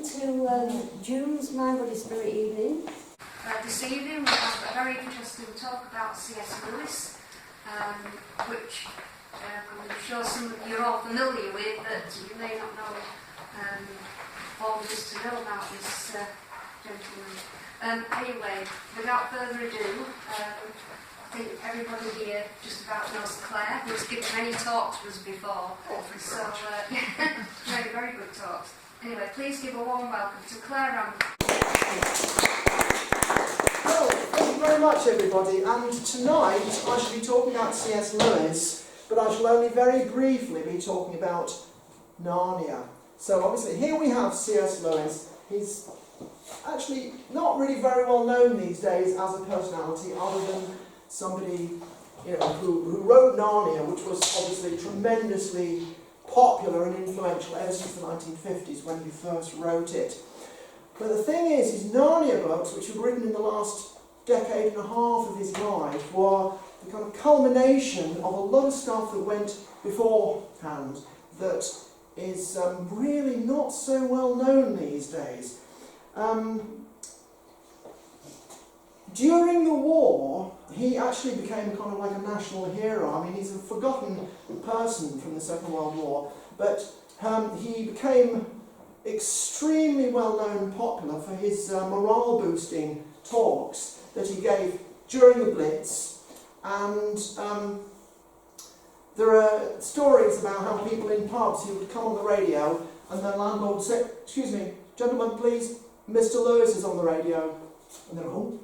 to June's Mind, Body, Spirit evening. This evening we have a very interesting talk about C.S. Lewis, which I'm sure some of you are all familiar with, but you may not know all there is to know about this gentleman. Anyway, without further ado, I think everybody here just about knows Claire, who's given many talks to us before. So, very, very good talks. Anyway, please give a warm welcome to Claire Randall. Well, thank you very much, everybody. And tonight I shall be talking about C.S. Lewis, but I shall only very briefly be talking about Narnia. So obviously here we have C.S. Lewis. He's actually not really very well known these days as a personality, other than somebody, who wrote Narnia, which was obviously tremendously popular and influential ever since the 1950s when he first wrote it. But the thing is, his Narnia books, which were written in the last decade and a half of his life, were the kind of culmination of a lot of stuff that went beforehand that is really not so well known these days. During the war, he actually became kind of like a national hero. I mean, he's a forgotten person from the Second World War, but he became extremely well-known and popular for his morale-boosting talks that he gave during the Blitz. And there are stories about how people in pubs who would come on the radio and the landlord would say, "Excuse me, gentlemen, please, Mr. Lewis is on the radio." And they're all...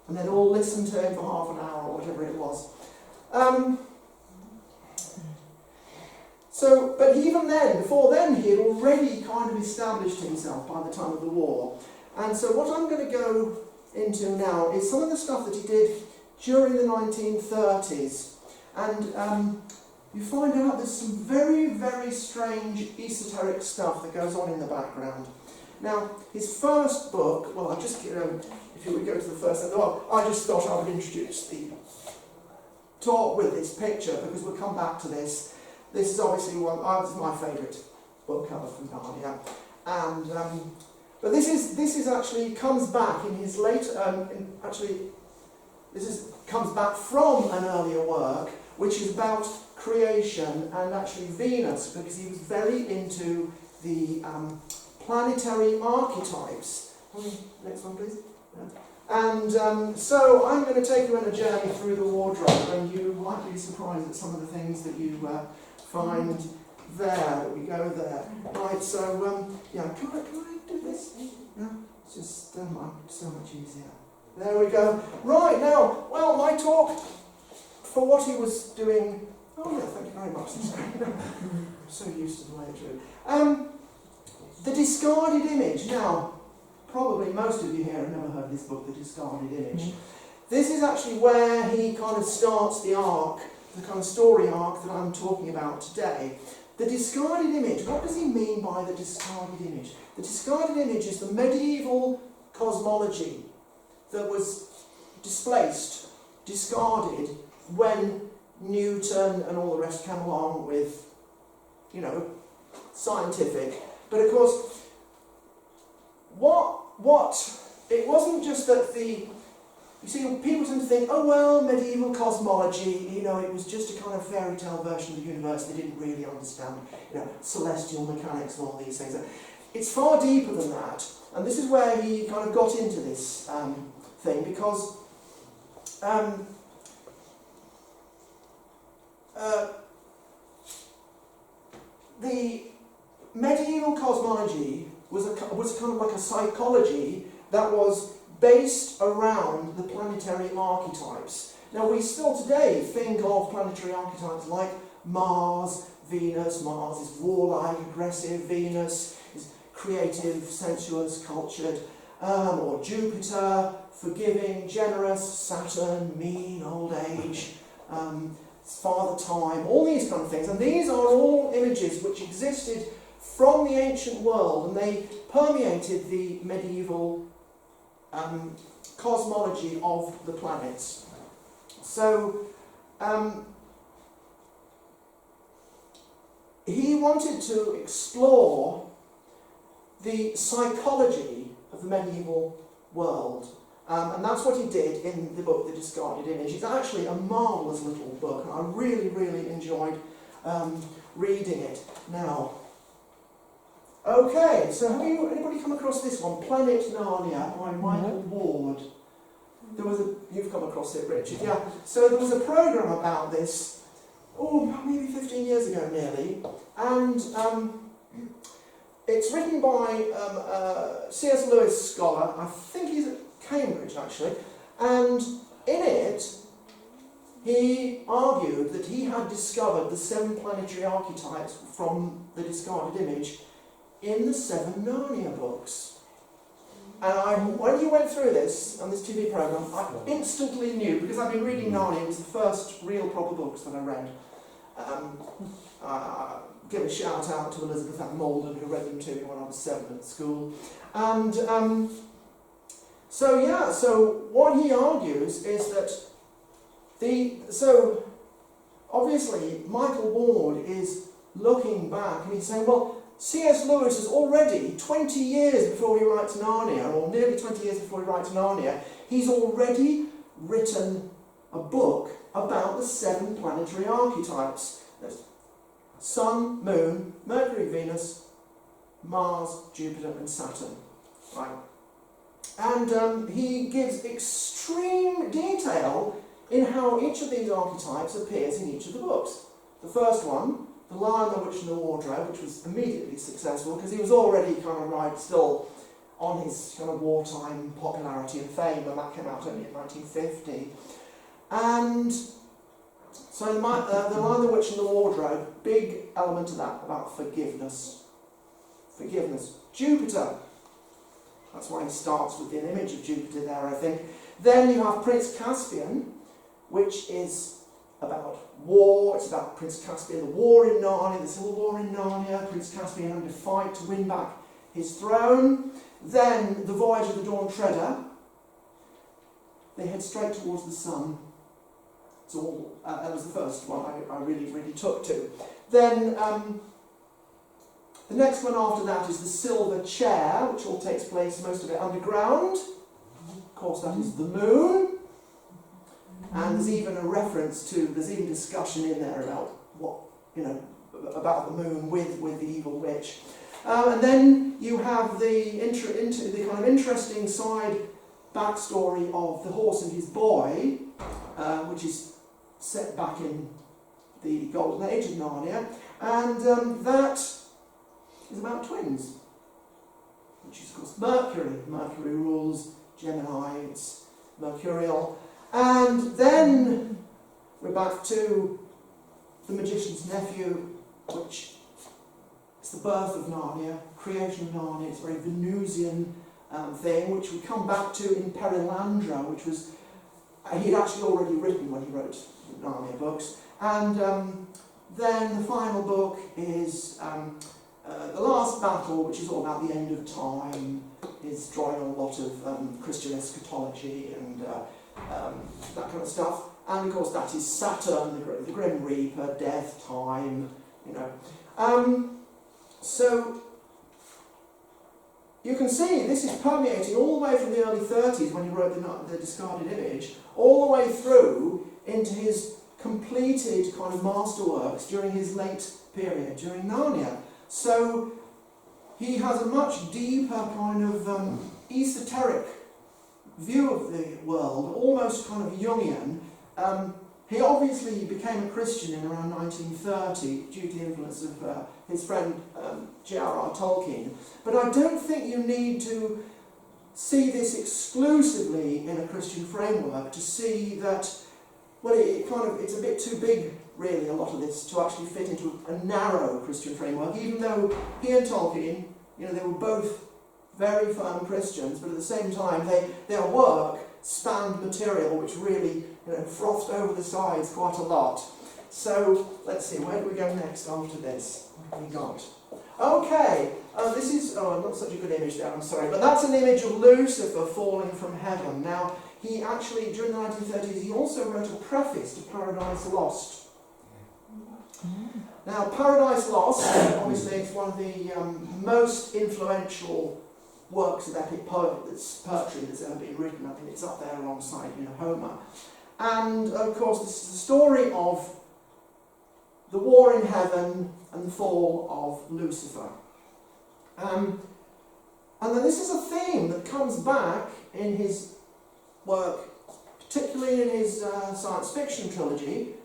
and they'd all listen to him for half an hour or whatever it was. But even then, before then, he had already kind of established himself by the time of the war. And so what I'm going to go into now is some of the stuff that he did during the 1930s. And you find out there's some very, very strange esoteric stuff that goes on in the background. Now, his first book, well, I just, if you would go to the first, well, I just thought I would introduce the talk with this picture, because we'll come back to this. This is obviously this is my favourite book cover from Narnia. And, but this is actually, comes back in his later, comes back from an earlier work, which is about creation and actually Venus, because he was very into the planetary archetypes. Next one, please. And so I'm going to take you on a journey through the wardrobe, and you might be surprised at some of the things that you find there. We go there. Right, so, can I do this? No, it's just so much easier. There we go. Right, now, well, my talk for what he was doing... Oh, yeah, thank you very much. I'm so used to the way through. The Discarded Image. Now, probably most of you here have never heard of this book, The Discarded Image. This is actually where he kind of starts the arc, the kind of story arc that I'm talking about today. The Discarded Image, what does he mean by the Discarded Image? The Discarded Image is the medieval cosmology that was displaced, discarded, when Newton and all the rest came along with, scientific. But of course, it wasn't just that you see, people tend to think, oh well, medieval cosmology, it was just a kind of fairy tale version of the universe. They didn't really understand, celestial mechanics and all these things. It's far deeper than that, and this is where he kind of got into this thing, because the medieval cosmology was kind of like a psychology that was based around the planetary archetypes. Now, we still today think of planetary archetypes like Mars, Venus. Mars is warlike, aggressive. Venus is creative, sensuous, cultured. Or Jupiter, forgiving, generous. Saturn, mean, old age. Father Time, all these kind of things. And these are all images which existed from the ancient world, and they permeated the medieval cosmology of the planets. So he wanted to explore the psychology of the medieval world. And that's what he did in the book, The Discarded Image. It's actually a marvellous little book, and I really, really enjoyed reading it. Now, okay, so have anybody come across this one? Planet Narnia by Michael Ward. You've come across it, Richard, yeah. So there was a programme about this, maybe 15 years ago nearly, and it's written by C.S. Lewis scholar, I think he's at Cambridge actually, and in it he argued that he had discovered the 7 planetary archetypes from the Discarded Image in the 7 Narnia books. And when he went through this on this TV programme, I instantly knew, because I've been reading Narnia, it was the first real proper books that I read. Give a shout out to Elizabeth Ann Malden, who read them to me when I was 7 at school. And so what he argues is that obviously Michael Ward is looking back and he's saying, well, C.S. Lewis has already, 20 years before he writes Narnia, or nearly 20 years before he writes Narnia, he's already written a book about the 7 planetary archetypes. There's Sun, Moon, Mercury, Venus, Mars, Jupiter and Saturn. Right? And he gives extreme detail in how each of these archetypes appears in each of the books. The first one, The Lion, the Witch and the Wardrobe, which was immediately successful because he was already still on his kind of wartime popularity and fame, and that came out only in 1950. And so The Lion, the Witch and the Wardrobe, big element of that about forgiveness. Forgiveness. Jupiter. That's why he starts with an image of Jupiter there, I think. Then you have Prince Caspian, which is about war. It's about Prince Caspian, the war in Narnia, the civil war in Narnia, Prince Caspian having to fight to win back his throne. Then the Voyage of the Dawn Treader. They head straight towards the sun. That was the first one I really, really took to. Then the next one after that is The Silver Chair, which all takes place, most of it underground. Of course, that is the moon. And there's even a reference to, there's even discussion in there about about the moon with the evil witch. And then you have the kind of interesting side backstory of the horse and his boy, which is set back in the Golden Age of Narnia, and that is about twins, which is of course Mercury. Mercury rules Gemini, it's mercurial. And then we're back to The Magician's Nephew, which is the birth of Narnia, creation of Narnia. It's a very Venusian thing, which we come back to in Perilandra, which was he'd actually already written when he wrote the Narnia books. And then the final book is The Last Battle, which is all about the end of time, is drawing on a lot of Christian eschatology and that kind of stuff. And of course that is Saturn, the Grim Reaper, death, time, so you can see this is permeating all the way from the early 30s when he wrote the Discarded Image, all the way through into his completed kind of masterworks during his late period, during Narnia. So he has a much deeper kind of esoteric view of the world, almost kind of Jungian. He obviously became a Christian in around 1930 due to the influence of his friend J.R.R. Tolkien. But I don't think you need to see this exclusively in a Christian framework to see that, well, it's a bit too big, really, a lot of this, to actually fit into a narrow Christian framework, even though he and Tolkien, they were both very firm Christians, but at the same time, their work spanned material which really frothed over the sides quite a lot. So, let's see, where do we go next after this? What have we got? Okay, this is, not such a good image there, I'm sorry, but that's an image of Lucifer falling from heaven. Now, he actually, during the 1930s, he also wrote a preface to Paradise Lost. Now, Paradise Lost, obviously it's one of the most influential works of epic poetry that's ever been written. I think it's up there alongside, Homer. And, of course, this is the story of the war in heaven and the fall of Lucifer. And then this is a theme that comes back in his work, particularly in his science fiction trilogy,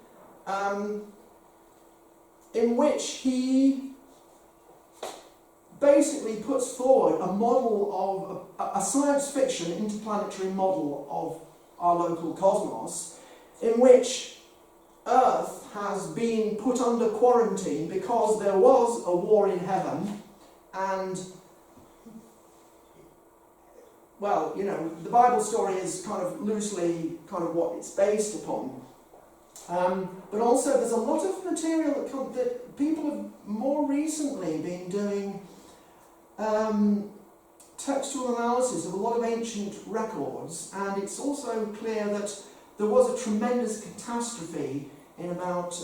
in which he basically puts forward a model of a science fiction interplanetary model of our local cosmos, in which Earth has been put under quarantine because there was a war in heaven, and well, the Bible story is kind of loosely what it's based upon. But also there's a lot of material that people have more recently been doing textual analysis of a lot of ancient records, and it's also clear that there was a tremendous catastrophe in about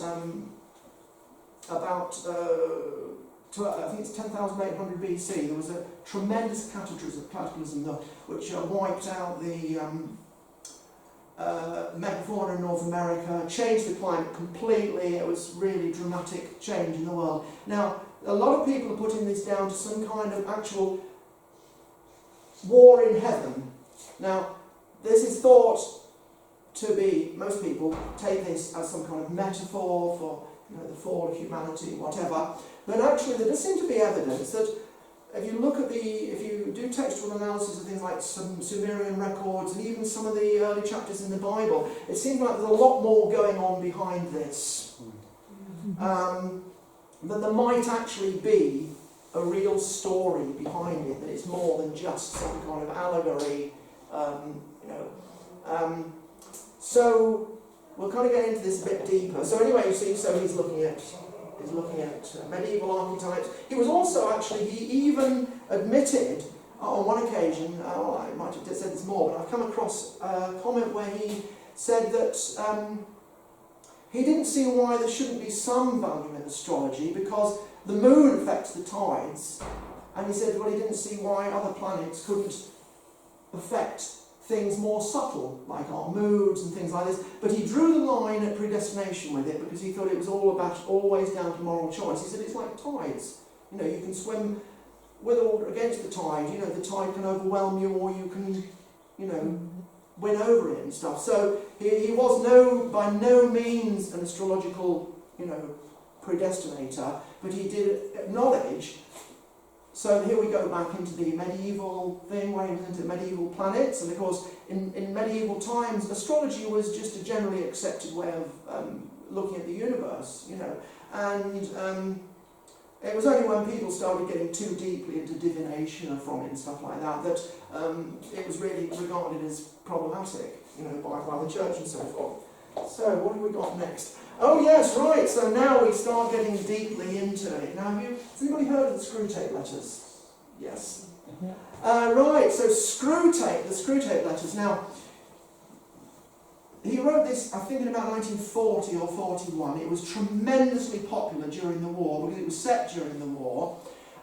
I think it's 10,800 BC. There was a tremendous cataclysm which wiped out the megafauna in North America, changed the climate completely. It was really dramatic change in the world. Now, a lot of people are putting this down to some kind of actual war in heaven. Now, this is thought to be, most people take this as some kind of metaphor for the fall of humanity, whatever. But actually, there does seem to be evidence that if you do textual analysis of things like some Sumerian records and even some of the early chapters in the Bible, it seems like there's a lot more going on behind this. That there might actually be a real story behind it, that it's more than just some kind of allegory, So we'll kind of get into this a bit deeper. So anyway, you see, so he's looking at medieval archetypes. He was also he even admitted on one occasion, I might have said this more, but I've come across a comment where he said that he didn't see why there shouldn't be some value in astrology because the moon affects the tides, and he said, well, he didn't see why other planets couldn't affect things more subtle, like our moods and things like this, but he drew the line at predestination with it because he thought it was always down to moral choice. He said it's like tides. You can swim with or against the tide. The tide can overwhelm you, or you can, win over it and stuff. So he was by no means an astrological, predestinator, but he did acknowledge. So here we go back into the medieval thing, where he was into medieval planets, and of course in medieval times astrology was just a generally accepted way of looking at the universe, and it was only when people started getting too deeply into divination from it and stuff like that that it was really regarded as problematic, by the church and so forth. So what have we got next? Oh yes, right, so now we start getting deeply into it. Now, has anybody heard of the Screwtape Letters? Yes. Right, so the Screwtape Letters. Now, he wrote this, I think, in about 1940 or 41. It was tremendously popular during the war because it was set during the war,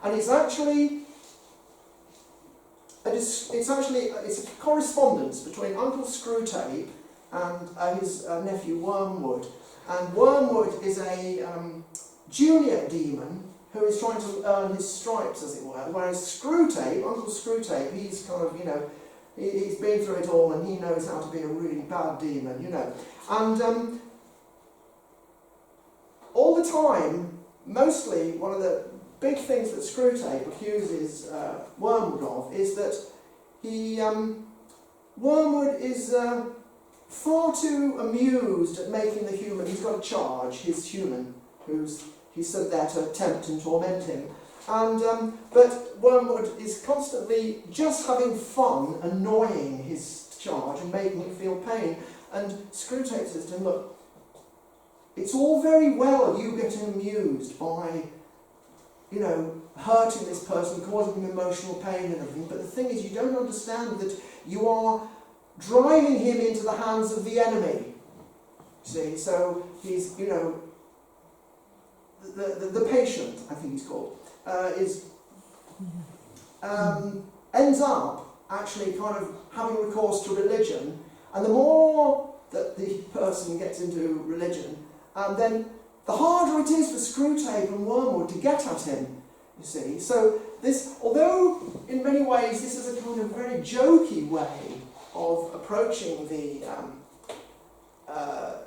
and it's a correspondence between Uncle Screwtape and his nephew Wormwood. And Wormwood is a junior demon who is trying to earn his stripes, as it were. Whereas Screwtape, Uncle Screwtape, he's kind of, he's been through it all and he knows how to be a really bad demon, And all the time, mostly, one of the big things that Screwtape accuses Wormwood of is that Wormwood is far too amused at making the human, he's got a charge, his human, he's sent there to tempt and torment him. And but Wormwood is constantly just having fun, annoying his charge and making him feel pain. And Screwtape says to him, look, it's all very well you getting amused by, hurting this person, causing him emotional pain and everything, but the thing is you don't understand that you are driving him into the hands of the enemy. See, so he's, the patient, I think he's called, ends up actually kind of having recourse to religion, and the more that the person gets into religion, then the harder it is for Screwtape and Wormwood to get at him, you see. So this, although in many ways this is a kind of very jokey way of approaching the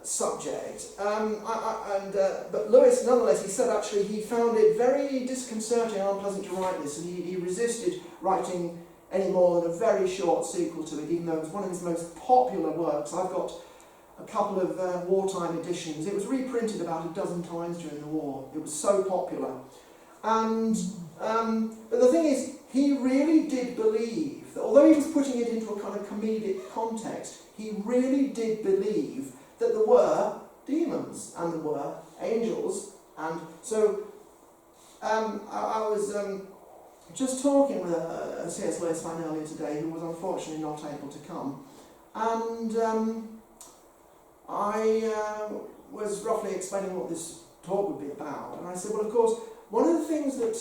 subject, but Lewis, nonetheless, he said actually he found it very disconcerting and unpleasant to write this, and he resisted writing any more than a very short sequel to it, even though it was one of his most popular works. I've got a couple of wartime editions. It was reprinted about a dozen times during the war. It was so popular. And but the thing is, he really did believe that, although he was putting it into a kind of comedic context, he really did believe that there were demons and there were angels. And so I was just talking with a C.S. Lewis fan earlier today who was unfortunately not able to come. And I was roughly explaining what this talk would be about. And I said, well, of course, one of the things that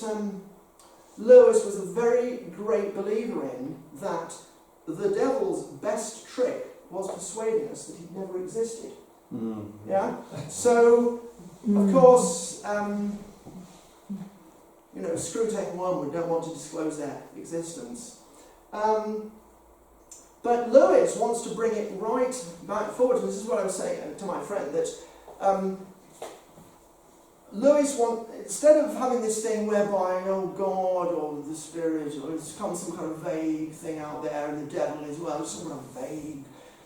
Lewis was a very great believer in, that the devil's best trick was persuading us that he'd never existed. Mm. Yeah? So, of course, you know, Screwtape and Wormwood don't want to disclose their existence. But Lewis wants to bring it right back forward. And this is what I was saying to my friend, that Lewis instead of having this thing whereby, oh God, or the Spirit, or it's come some kind of vague thing out there, and the devil as well, some kind of vague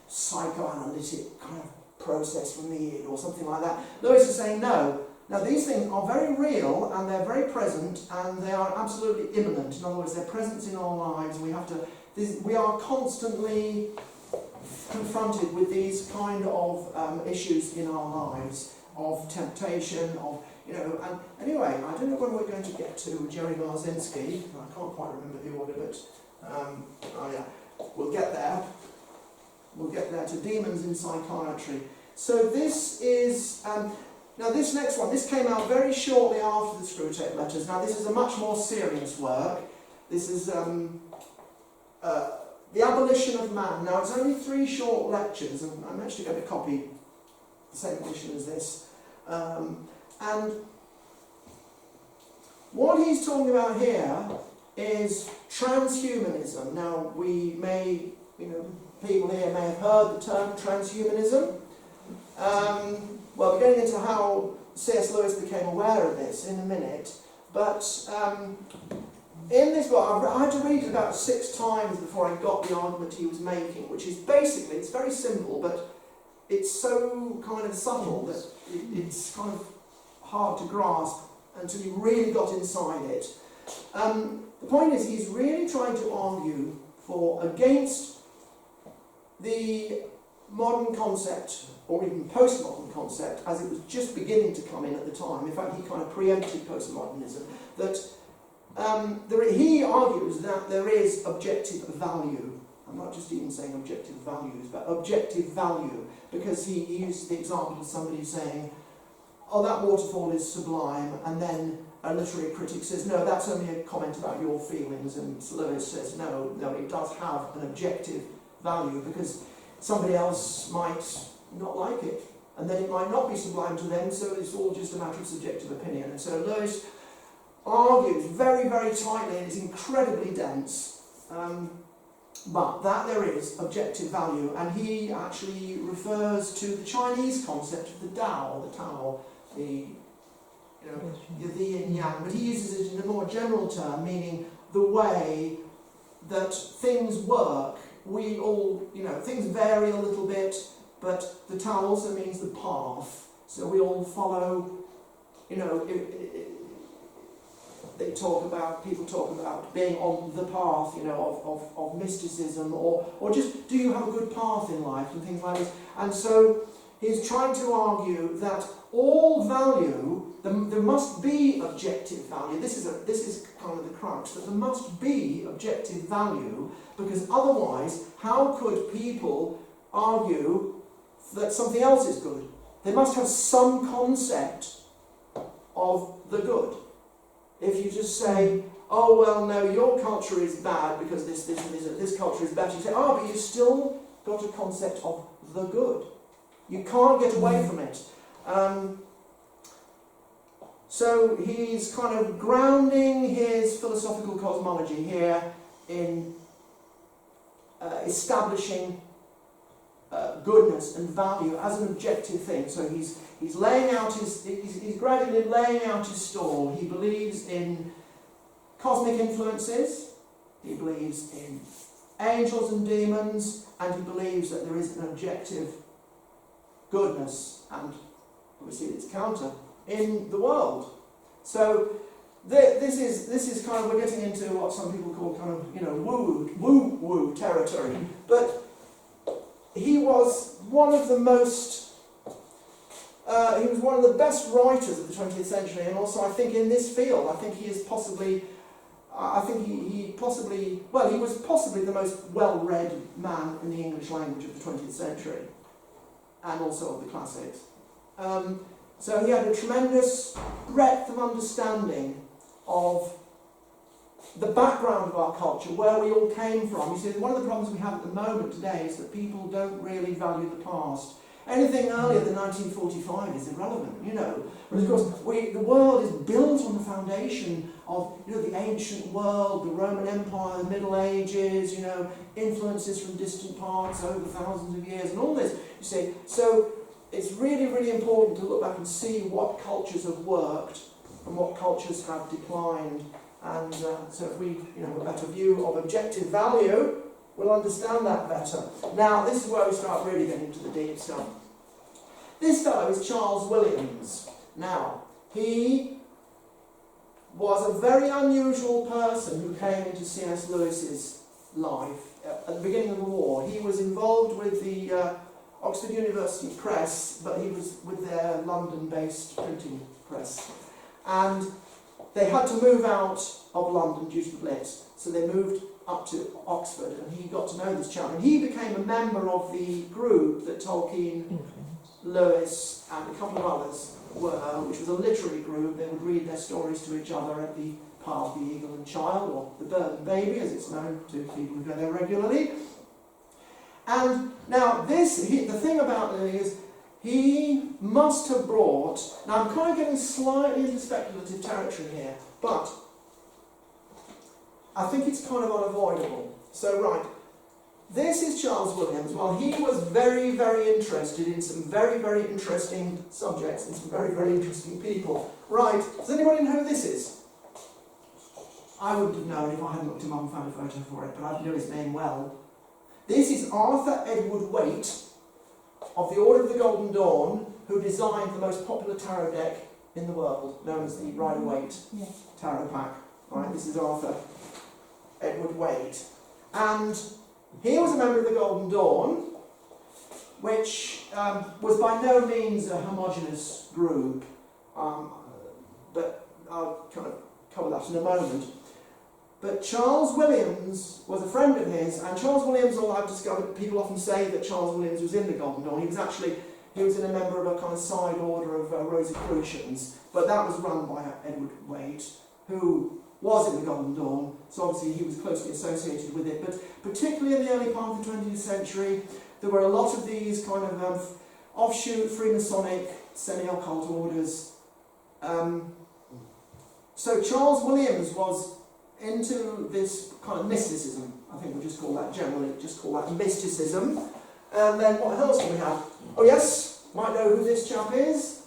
psychoanalytic kind of process from the id, or something like that. Lewis is saying, no. Now these things are very real, and they're very present, and they are absolutely imminent. In other words, they're present in our lives, and we are constantly confronted with these kind of issues in our lives, of temptation, of, you know, and anyway, I don't know when we're going to get to Jerry Marzinski. I can't quite remember the order, but oh yeah, we'll get there. We'll get there to demons in psychiatry. So this is, now this next one, this came out very shortly after the Screwtape Letters. Now this is a much more serious work. This is The Abolition of Man. Now it's only 3 short lectures, and I'm actually going to copy the same edition as this. And what he's talking about here is transhumanism. Now we may, you know, people here may have heard the term transhumanism. Well, we're getting into how C.S. Lewis became aware of this in a minute, but in this book, I had to read it about 6 times before I got the argument he was making, which is basically, it's very simple, but it's so kind of subtle that it's kind of hard to grasp until you really got inside it. The point is, he's really trying to argue against the modern concept, or even postmodern concept, as it was just beginning to come in at the time. In fact, he kind of preempted postmodernism, that he argues that there is objective value. I'm not just even saying objective values, but objective value, because he used the example of somebody saying, oh, that waterfall is sublime, and then a literary critic says, no, that's only a comment about your feelings, and Lewis says, no, it does have an objective value, because somebody else might not like it, and then it might not be sublime to them, so it's all just a matter of subjective opinion. And so Lewis argues very, very tightly, and is incredibly dense, but that there is objective value, and he actually refers to the Chinese concept of the Tao, the yin and yang, but he uses it in a more general term, meaning the way that things work. We all, things vary a little bit, but the Tao also means the path, so we all follow, people talk about being on the path, of mysticism, or just, do you have a good path in life, and things like this. And so he's trying to argue that all value, there must be objective value. This is kind of the crux, that there must be objective value, because otherwise, how could people argue that something else is good? They must have some concept of the good. If you just say, oh, well, no, your culture is bad because this culture is better, you say, oh, but you've still got a concept of the good. You can't get away from it. So he's kind of grounding his philosophical cosmology here in establishing goodness and value as an objective thing. So he's laying out he's gradually laying out his stall. He believes in cosmic influences, he believes in angels and demons, and he believes that there is an objective goodness and obviously its counter in the world. So this is kind of, we're getting into what some people call kind of, woo territory. But he was one of the most, he was one of the best writers of the 20th century, and also I think in this field, I think he is possibly, he was possibly the most well-read man in the English language of the 20th century, and also of the classics. So he had a tremendous breadth of understanding of the background of our culture, where we all came from. You see, one of the problems we have at the moment today is that people don't really value the past. Anything earlier than 1945 is irrelevant, But of course, the world is built on the foundation of, the ancient world, the Roman Empire, the Middle Ages, influences from distant parts over thousands of years, and all this, you see. So it's really, really important to look back and see what cultures have worked and what cultures have declined. And so if we have a better view of objective value, we'll understand that better. Now, this is where we start really getting into the deep stuff. This fellow is Charles Williams. Now, he was a very unusual person who came into C.S. Lewis's life at the beginning of the war. He was involved with the Oxford University Press, but he was with their London-based printing press. And they had to move out of London due to the Blitz, so they moved up to Oxford, and he got to know this chap. And he became a member of the group that Tolkien, Lewis, and a couple of others were, which was a literary group. They would read their stories to each other at the Pub, the Eagle and Child, or the Bird and Baby, as it's known to people who go there regularly. And now the thing about Louis is, he must have brought, now I'm kind of getting slightly into speculative territory here, but I think it's kind of unavoidable. So right, this is Charles Williams. Well, he was very, very interested in some very, very interesting subjects and some very, very interesting people. Right, does anybody know who this is? I wouldn't have known if I hadn't looked him up and found a photo for it, but I know his name well. This is Arthur Edward Waite, of the Order of the Golden Dawn, who designed the most popular tarot deck in the world, known as the Rider-Waite tarot pack. Right, this is Arthur Edward Waite. And he was a member of the Golden Dawn, which was by no means a homogeneous group, but I'll kind of cover that in a moment. But Charles Williams was a friend of his, and Charles Williams, all I've discovered, people often say that Charles Williams was in the Golden Dawn. He was in a member of a kind of side order of Rosicrucians, but that was run by Edward Waite, who was in the Golden Dawn, so obviously he was closely associated with it. But particularly in the early part of the 20th century, there were a lot of these kind of offshoot Freemasonic, semi-occult orders. So Charles Williams was into this kind of mysticism. I think we'll just call that generally, just call that mysticism. And then what else do we have? Oh yes, might know who this chap is.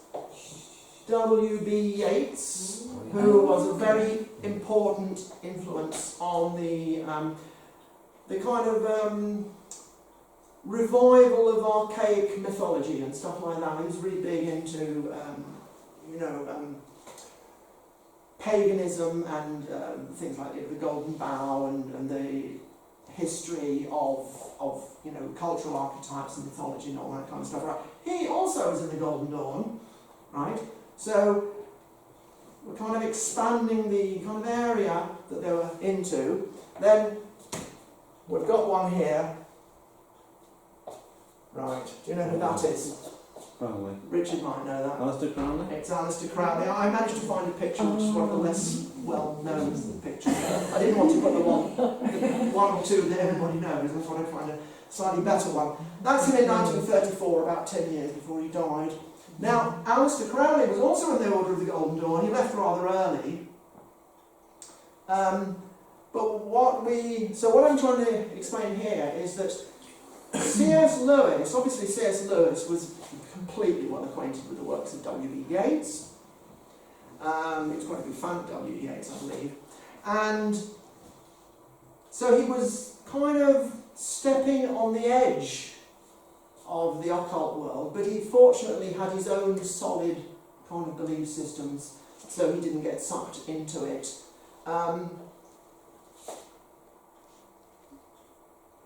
W.B. Yeats, who was a very important influence on the kind of revival of archaic mythology and stuff like that. He was really big into, paganism and things like the Golden Bough and the history of cultural archetypes and mythology and all that kind of stuff. Right? He also was in the Golden Dawn, right? So we're kind of expanding the kind of area that they were into. Then we've got one here. Right, do you know who that is? Crowley. Richard might know that. Aleister Crowley? It's Aleister Crowley. I managed to find a picture which is one of the less well-known pictures. I didn't want to put the one or two that everybody knows. I thought I'd find a slightly better one. That's him in 1934, about 10 years before he died. Now, Aleister Crowley was also in the Order of the Golden Dawn. He left rather early. But what I'm trying to explain here is that C.S. Lewis, obviously C.S. Lewis was completely well acquainted with the works of W.B. Yeats. He was quite a big fan of W.B. Yeats, I believe. And so he was kind of stepping on the edge of the occult world, but he fortunately had his own solid kind of belief systems, so he didn't get sucked into it. And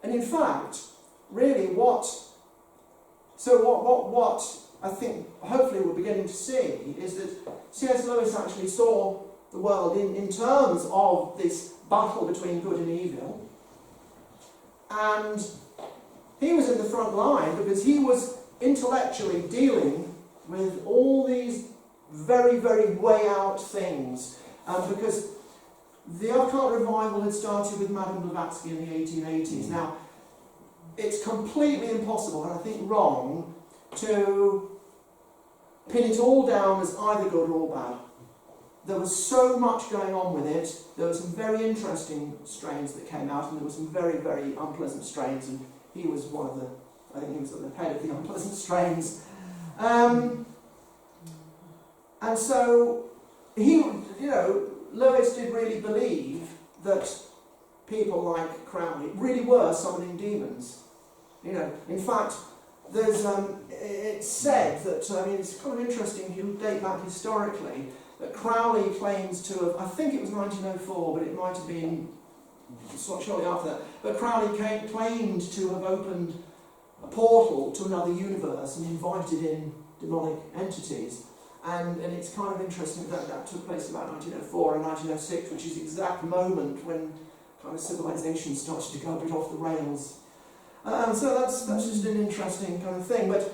in fact, really what I think hopefully we're beginning to see is that C.S. Lewis actually saw the world in terms of this battle between good and evil, and he was in the front line because he was intellectually dealing with all these very, very way out things, because the occult revival had started with Madame Blavatsky in the 1880s. Now, it's completely impossible, and I think wrong, to pin it all down as either good or bad. There was so much going on with it. There were some very interesting strains that came out, and there were some very, very unpleasant strains, and he was one of the, I think he was at the head of the unpleasant strains. And so, Lewis did really believe that people like Crowley really were summoning demons. In fact, there's it's said that, it's kind of interesting if you date back historically, that Crowley claims to have, I think it was 1904, but it might have been shortly after that, but Crowley claimed to have opened a portal to another universe and invited in demonic entities. And it's kind of interesting that took place about 1904 and 1906, which is the exact moment when kind of civilization started to go a bit off the rails. So that's just an interesting kind of thing. But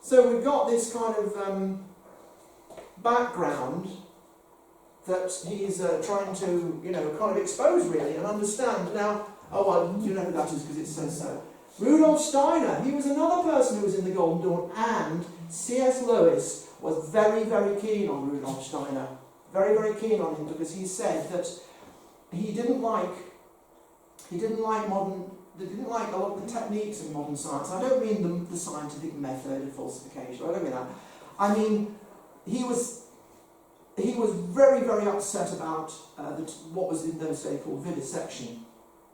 so we've got this kind of background that he's trying to kind of expose really and understand. Now, you know who that is because it says so. Rudolf Steiner, he was another person who was in the Golden Dawn, and C.S. Lewis was very, very keen on Rudolf Steiner. Very, very keen on him because he said that he didn't like a lot of the techniques of modern science. I don't mean the scientific method of falsification. I don't mean that. I mean, he was very, very upset about what was in those days called vivisection,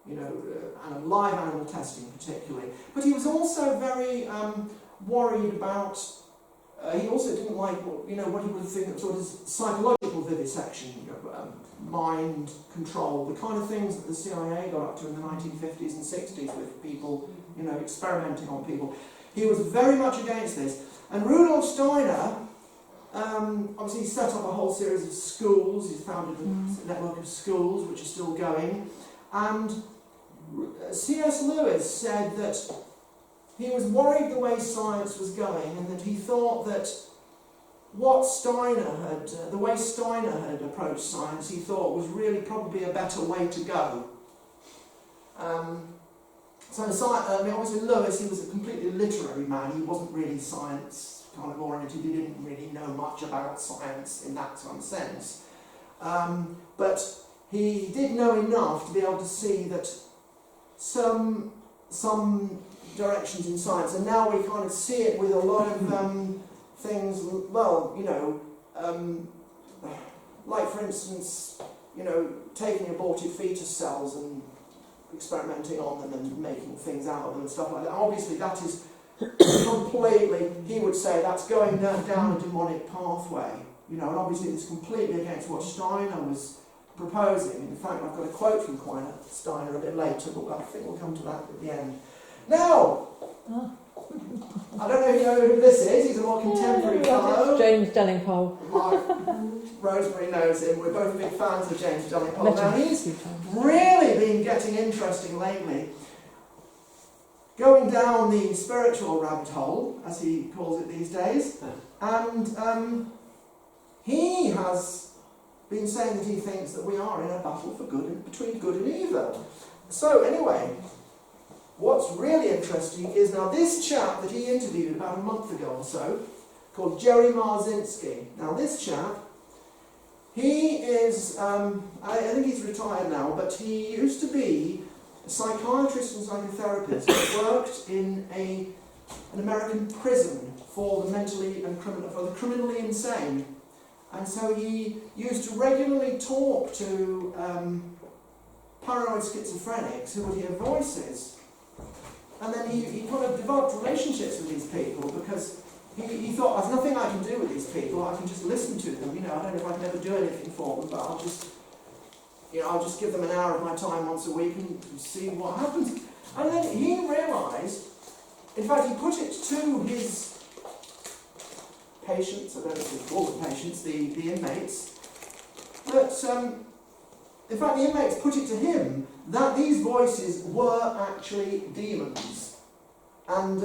and live animal testing particularly. But he was also very worried about. He also didn't like what he would think of sort of psychological vivisection, mind control, the kind of things that the CIA got up to in the 1950s and 60s with people, experimenting on people. He was very much against this. And Rudolf Steiner, obviously he set up a whole series of schools. He's founded a network of schools which are still going. And C.S. Lewis said that he was worried the way science was going, and that he thought that the way Steiner had approached science, he thought was really probably a better way to go. Obviously Lewis, he was a completely literary man. He wasn't really science kind of oriented. He didn't really know much about science in that kind of sense. But he did know enough to be able to see that some directions in science, and now we kind of see it with a lot of things, like for instance, taking aborted fetus cells and experimenting on them and making things out of them and stuff like that. Obviously that is completely, he would say, that's going down a demonic pathway, and obviously it's completely against what Steiner was proposing. In fact, I've got a quote from Steiner a bit later, but I think we'll come to that at the end. Now, I don't know if you know who this is. He's a more contemporary fellow. James Delingpole. Rosemary knows him. We're both big fans of James Delingpole. Now, he's really been getting interesting lately. Going going down the spiritual rabbit hole, as he calls it these days, and he has been saying that he thinks that we are in a battle for good and between good and evil. So anyway, what's really interesting is now this chap that he interviewed about a month ago or so, called Jerry Marzinski. Now this chap, he is, I think he's retired now, but he used to be a psychiatrist and psychotherapist who worked in an American prison for the criminally insane. And so he used to regularly talk to paranoid schizophrenics who would hear voices. And then he kind of developed relationships with these people because he thought, there's nothing I can do with these people, I can just listen to them. I don't know if I can ever do anything for them, but I'll just give them an hour of my time once a week and see what happens. And then he realised, in fact he put it to his patients, I don't know if they call them patients, the inmates, that in fact the inmates put it to him that these voices were actually demons. And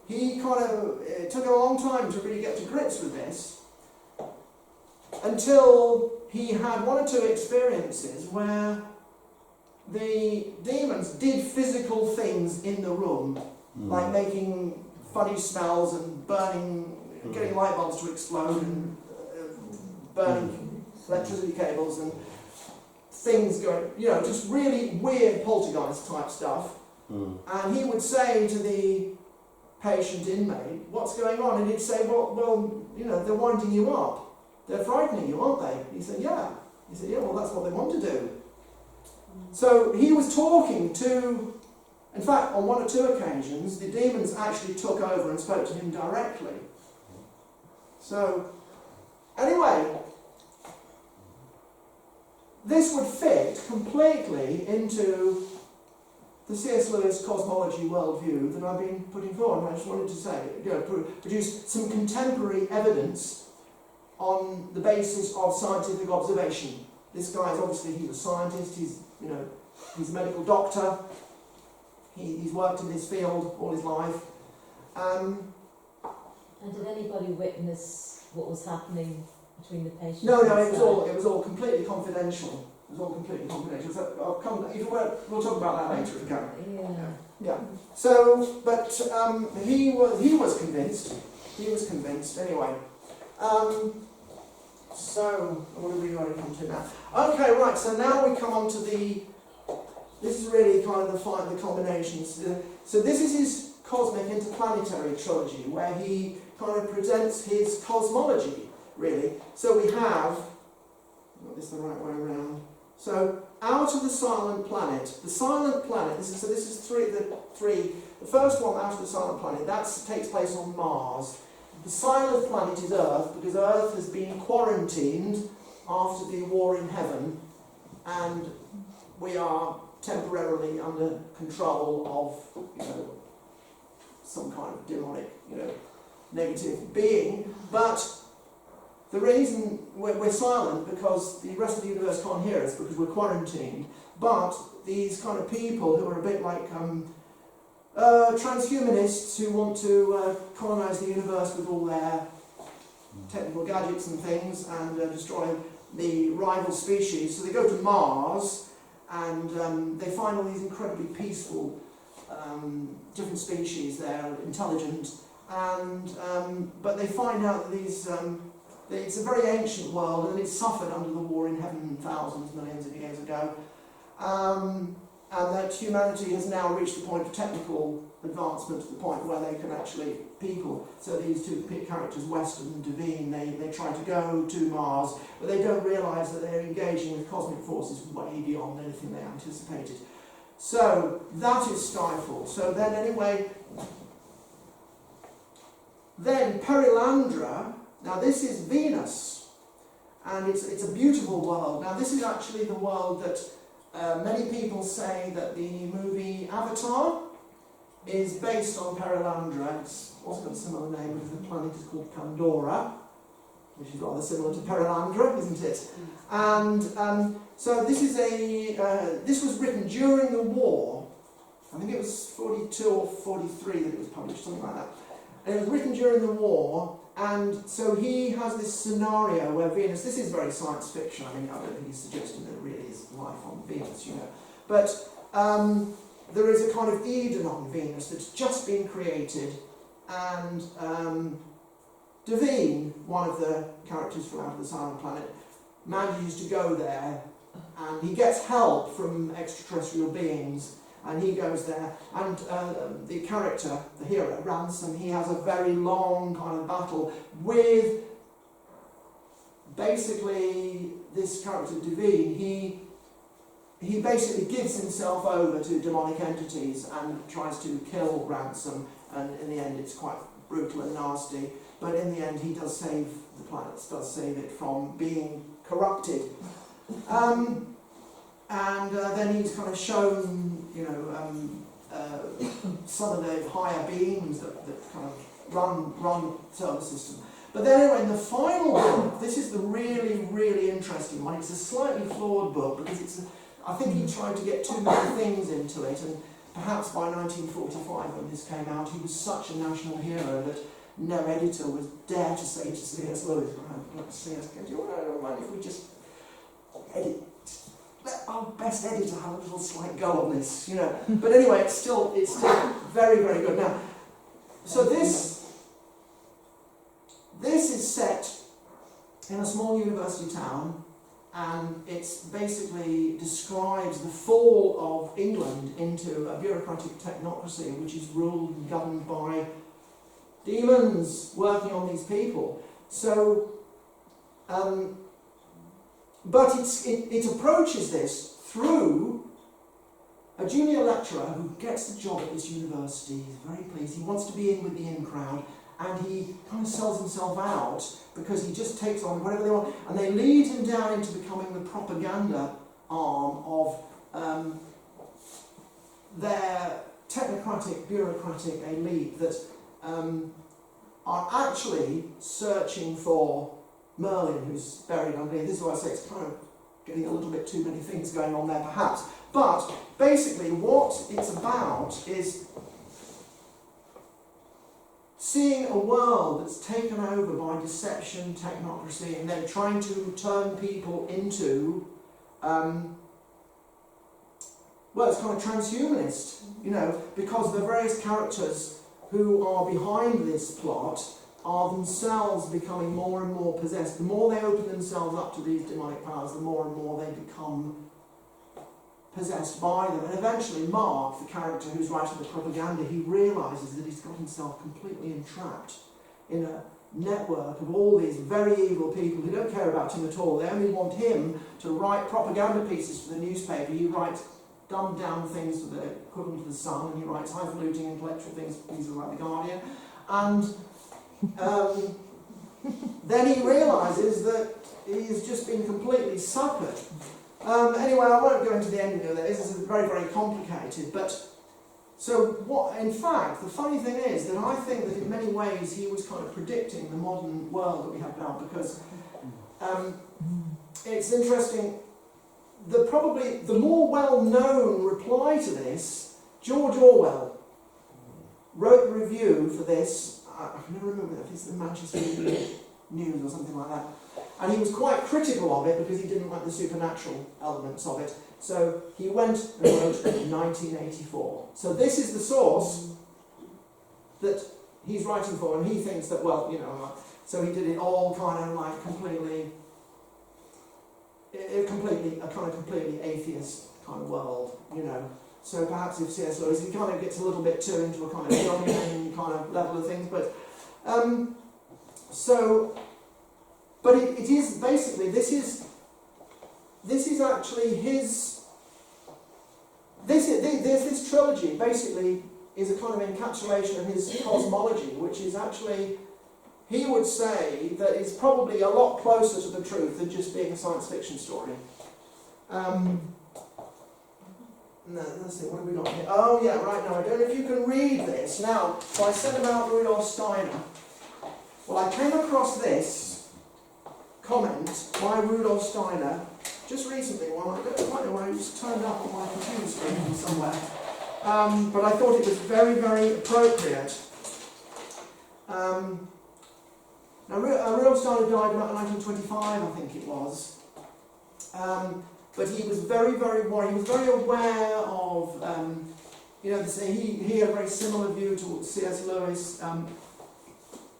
it took a long time to really get to grips with this, until he had one or two experiences where the demons did physical things in the room, like making funny smells and burning, getting light bulbs to explode and burning electricity cables and things going, just really weird poltergeist type stuff. And he would say to the patient inmate, what's going on? And he'd say, well, they're winding you up. They're frightening you, aren't they? He said, yeah. He said, yeah, well, that's what they want to do. So he was talking to, in fact, on one or two occasions, the demons actually took over and spoke to him directly. So, anyway, this would fit completely into the C.S. Lewis cosmology worldview that I've been putting forward. And I just wanted to say, produce some contemporary evidence on the basis of scientific observation. This guy is obviously, he's a scientist, he's a medical doctor, he's worked in this field all his life. And did anybody witness what was happening between the patients? No, it was all completely confidential. It was all completely confidential. So we'll talk about that later if we can. Yeah. So, but he was convinced. He was convinced anyway. So, what are we going to come to now? Okay, right, so now we come on to this is really kind of the combinations. So this is his Cosmic Interplanetary Trilogy, where he kind of presents his cosmology, really. So we have, got this the right way around. So, Out of the Silent Planet. The Silent Planet, this is three. The first one, Out of the Silent Planet, that takes place on Mars. The silent planet is Earth, because Earth has been quarantined after the war in heaven, and we are temporarily under control of, some kind of demonic, negative being. But the reason we're silent, because the rest of the universe can't hear us, because we're quarantined. But these kind of people who are a bit like transhumanists who want to colonise the universe with all their technical gadgets and things and destroy the rival species. So they go to Mars and they find all these incredibly peaceful different species there, intelligent, and but they find out that it's a very ancient world and it suffered under the war in heaven thousands, millions of years ago. And that humanity has now reached the point of technical advancement, to the point where they can actually people. So these two characters, Weston and Devine, they try to go to Mars, but they don't realise that they're engaging with cosmic forces way beyond anything they anticipated. So that is stifled. So then anyway, then Perilandra, now this is Venus, and it's a beautiful world. Now this is actually the world that many people say that the movie Avatar is based on Perilandra. It's also got a similar name, because the planet is called Pandora, which is rather similar to Perilandra, isn't it? And so this is this was written during the war, I think it was 42 or 43 that it was published, something like that. And it was written during the war, and so he has this scenario where Venus, this is very science fiction, I mean, I don't think he's suggesting there really is life on Venus, you know, but there is a kind of Eden on Venus that's just been created, and Devine, one of the characters from Out of the Silent Planet, manages to go there, and he gets help from extraterrestrial beings, and he goes there, and the character, the hero, Ransom, he has a very long kind of battle with basically this character Devine. He basically gives himself over to demonic entities and tries to kill Ransom, and in the end it's quite brutal and nasty, but in the end he does save the planet, does save it from being corrupted. And then he's kind of shown, you know, some of the higher beings that kind of run solar system. But then anyway, in the final book, this is the really, really interesting one. It's a slightly flawed book because I think he tried to get too many things into it, and perhaps by 1945 when this came out, he was such a national hero that no editor would dare to say to C.S. Lewis, C.S., do you mind if we just edit? Let our best editor have a little slight go on this, you know. But anyway, it's still very, very good. Now, so this is set in a small university town, and it's basically describes the fall of England into a bureaucratic technocracy which is ruled and governed by demons working on these people. So, but it approaches this through a junior lecturer who gets the job at this university. He's very pleased. He wants to be in with the in crowd, and he kind of sells himself out because he just takes on whatever they want, and they lead him down into becoming the propaganda arm of their technocratic, bureaucratic elite that are actually searching for Merlin, who's buried underneath. This is why I say it's kind of getting a little bit too many things going on there, perhaps. But basically, what it's about is seeing a world that's taken over by deception, technocracy, and then trying to turn people into, well, it's kind of transhumanist, you know, because the various characters who are behind this plot are themselves becoming more and more possessed. The more they open themselves up to these demonic powers, the more and more they become possessed by them. And eventually Mark, the character who's writing the propaganda, he realises that he's got himself completely entrapped in a network of all these very evil people who don't care about him at all. They only want him to write propaganda pieces for the newspaper. He writes dumbed down things for the equivalent of the Sun, and he writes highfalutin intellectual things for pieces like The Guardian. And then he realises that he's just been completely suckered. Anyway, I won't go into the ending of this. This is very, very complicated. But so, what? In fact, the funny thing is that I think that in many ways he was kind of predicting the modern world that we have now, because it's interesting. Probably the more well-known reply to this, George Orwell wrote the review for this. I can never remember if it's the Manchester Evening News or something like that. And he was quite critical of it because he didn't like the supernatural elements of it. So he went and wrote 1984. So this is the source that he's writing for, and he thinks that, well, you know, so he did it all kind of like completely atheist kind of world, you know. So perhaps if C.S. Lewis, he kind of gets a little bit too into a kind of Jungian kind of level of things, but it is basically, this is actually his, this trilogy basically is a kind of encapsulation of his cosmology, which is actually, he would say that it's probably a lot closer to the truth than just being a science fiction story. No, let's see, what have we got here? Oh yeah, right, now I don't know if you can read this. Now, so I said about Rudolf Steiner. Well, I came across this comment by Rudolf Steiner just recently. Well, I don't quite know where it just turned up on my computer screen from somewhere. but I thought it was very, very appropriate. Now, Rudolf Steiner died in 1925, I think it was. But he was very, very worried. He was very aware of, he had a very similar view to C.S. Lewis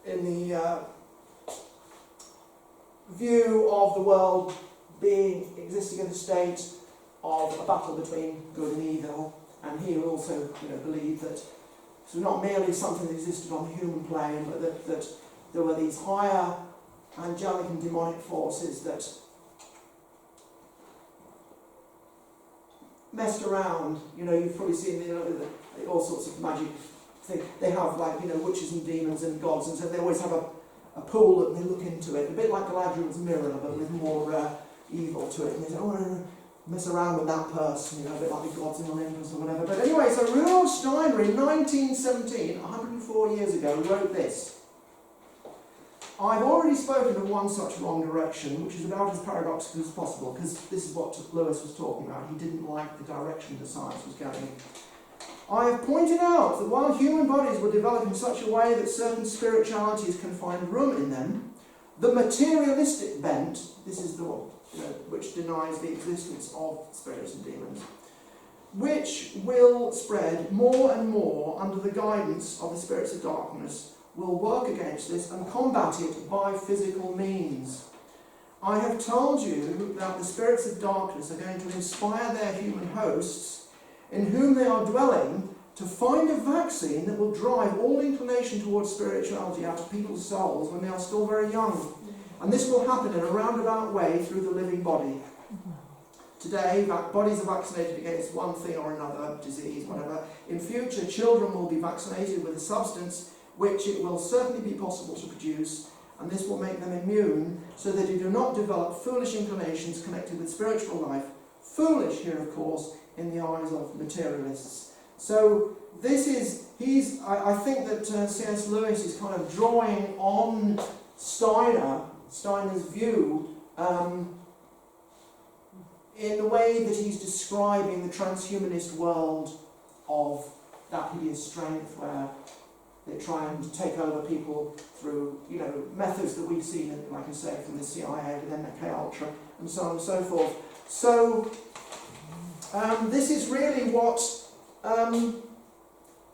in the view of the world existing in a state of a battle between good and evil. And he also believed that this was not merely something that existed on the human plane, but that there were these higher angelic and demonic forces that messed around. You've probably seen all sorts of magic things. They have witches and demons and gods, and so they always have a pool and they look into it, a bit like Galadriel's mirror, but with more evil to it. And they say, oh, mess around with that person, a bit like the gods in Olympus or whatever. But anyway, so Rudolf Steiner in 1917, 104 years ago, wrote this. I've already spoken of one such wrong direction, which is about as paradoxical as possible, because this is what Lewis was talking about. He didn't like the direction that science was going in. I have pointed out that while human bodies were developed in such a way that certain spiritualities can find room in them, the materialistic bent, this is the one which denies the existence of spirits and demons, which will spread more and more under the guidance of the spirits of darkness, will work against this and combat it by physical means. I have told you that the spirits of darkness are going to inspire their human hosts, in whom they are dwelling, to find a vaccine that will drive all inclination towards spirituality out of people's souls when they are still very young. And this will happen in a roundabout way through the living body. Today, bodies are vaccinated against one thing or another, disease, whatever. In future, children will be vaccinated with a substance which it will certainly be possible to produce, and this will make them immune so that they do not develop foolish inclinations connected with spiritual life. Foolish here, of course, in the eyes of materialists. So this is, I think that C.S. Lewis is kind of drawing on Steiner's view in the way that he's describing the transhumanist world of that hideous strength where they try and take over people through, methods that we've seen, like I say, from the CIA with MK Ultra and so on and so forth. So this is really what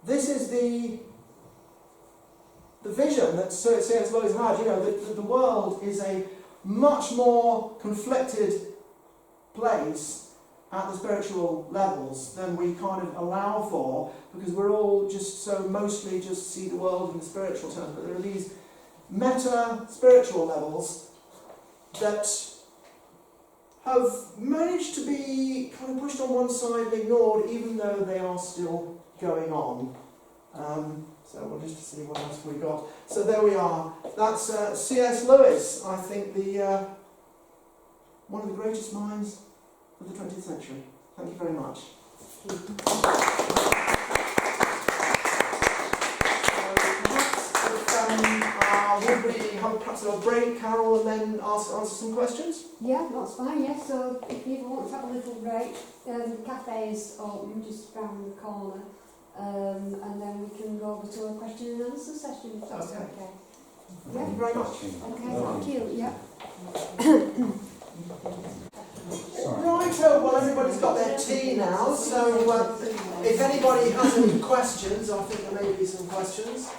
this is the vision that C.S. Lewis had. That the world is a much more conflicted place at the spiritual levels than we kind of allow for, because we're all mostly just see the world in the spiritual terms, but there are these meta-spiritual levels that have managed to be kind of pushed on one side and ignored, even though they are still going on. So we'll just see what else we got. So there we are. That's C.S. Lewis, I think one of the greatest minds of the 20th century. Thank you very much. Would we have perhaps a break, Carol, and then answer some questions? Yeah, that's fine, yes. So if people want to have a little break, the cafe is open just round the corner. And then we can go over to a question and answer session, if that's okay. Thank you very much. Okay, thank you. Yeah. Right, well, everybody's got their tea now, so if anybody has any questions, I think there may be some questions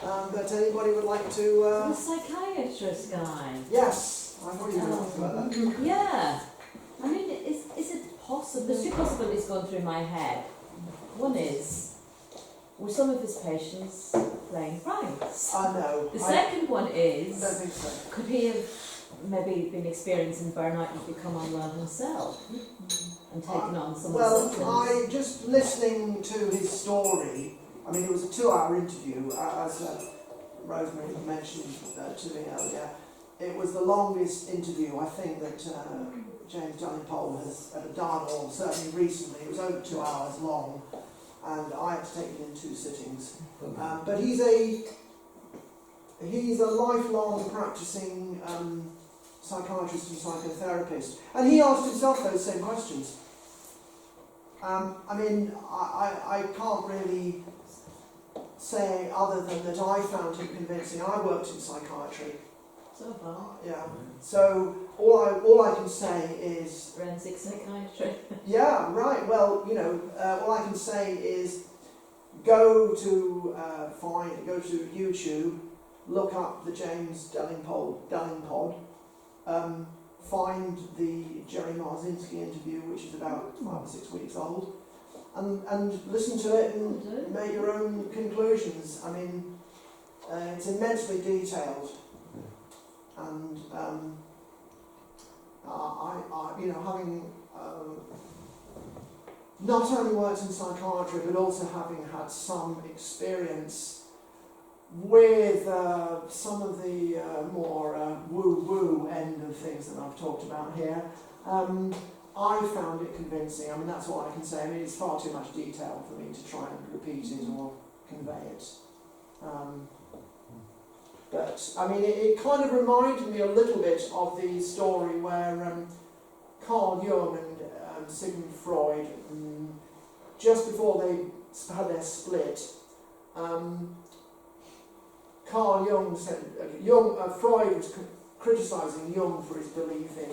that anybody would like to... The psychiatrist guy. Yes, I thought you were going to talk about that. Yeah. I mean, is it possible? There's two possibilities going through my head. One is, were some of his patients playing pranks? I know. The second one is, I don't think so. could he have maybe been experiencing burnout and become unwell himself and taken on some of the symptoms? Just listening to his story, I mean, it was a 2-hour interview, as Rosemary mentioned to me earlier. It was the longest interview, I think, that James Dunning-Pole has ever done, or certainly recently. It was over 2 hours long, and I had to take it in 2 sittings. But he's a lifelong practicing psychiatrist and psychotherapist, and he asked himself those same questions. I mean, I can't really say other than that I found him convincing. I worked in psychiatry. So far. Yeah. So all I can say is Forensic psychiatry. yeah, right. Well, you know, all I can say is go to YouTube, look up the James Delingpod, find the Jerry Marzinski interview, which is about 5 or 6 weeks old, and listen to it and make your own conclusions. I mean, it's immensely detailed, and you know, having not only worked in psychiatry, but also having had some experience with some of the more woo-woo end of things that I've talked about here. I found it convincing. I mean, that's all I can say. I mean, it's far too much detail for me to try and repeat it or convey it. But, I mean, it kind of reminded me a little bit of the story where Carl Jung and Sigmund Freud, just before they had their split, Carl Jung said, Freud was criticising Jung for his belief in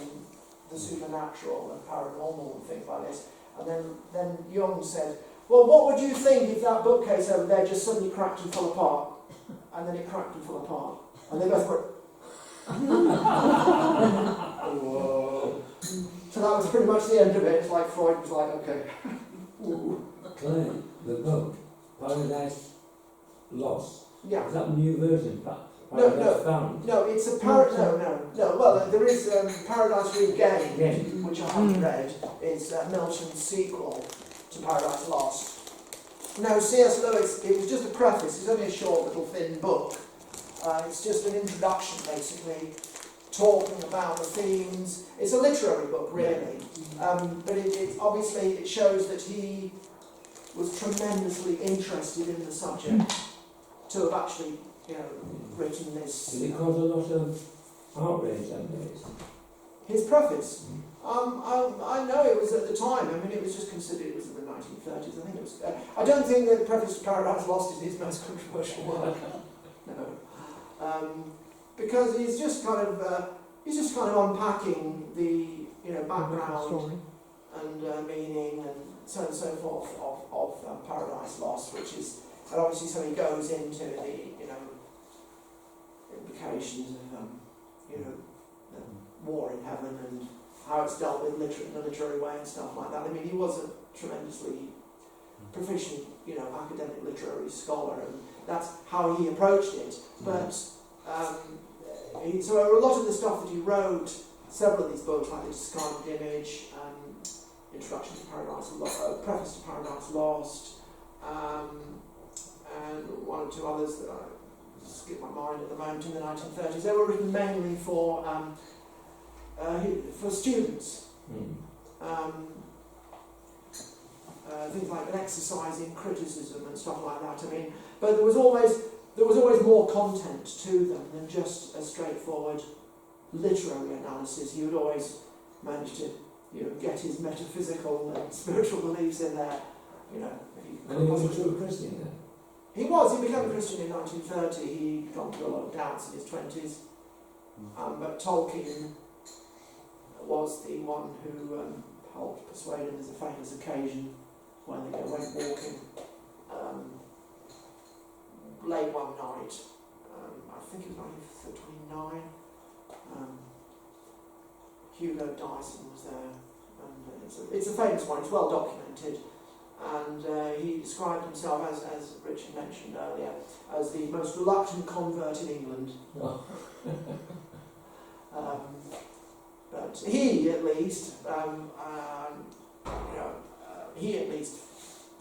the supernatural and paranormal and things like this, and then Jung said, well, what would you think if that bookcase over there just suddenly cracked and fell apart? And then it cracked and fell apart. And they both went, whoa. So that was pretty much the end of it. It's like Freud was like, okay. Claire, the book, Paradise Lost. Yeah. Is that a new version? No, Found? no, it's a no. Well, there is Paradise Regained, which I haven't read, is Milton's sequel to Paradise Lost. No, C.S. Lewis, it was just a preface. It's only a short little thin book. It's just an introduction, basically, talking about the themes. It's a literary book, really, but it obviously it shows that he was tremendously interested in the subject to have actually, you know, written this. Did it cause a lot of outrage them days? His preface. I know it was at the time. I mean, it was just considered. It was in the 1930s. I think it was. I don't think the preface to Paradise Lost is his most controversial work. No, because he's just kind of unpacking the background and meaning and so on and so forth of Paradise Lost, which is, and obviously so he goes into the implications of the war in heaven and how it's dealt with in a literary way and stuff like that. I mean, he was a tremendously proficient, academic literary scholar, and that's how he approached it. But so a lot of the stuff that he wrote, several of these books, like The Discarded Image, Introduction to Paradise Lost, Preface to Paradise Lost, and one or two others that I skip my mind at the moment in the 1930s. They were written mainly for students. Things like an exercise in criticism and stuff like that. I mean, but there was always more content to them than just a straightforward literary analysis. He would always manage to get his metaphysical and spiritual beliefs in there. And he was a true Christian then? He was. He became a Christian in 1930. He got into a lot of doubts in his 20s. But Tolkien was the one who helped persuade him. There's a famous occasion when they went walking late one night. I think it was 1929. Hugo Dyson was there, and it's a famous one. It's well documented. And he described himself, as Richard mentioned earlier, as the most reluctant convert in England. But he, at least,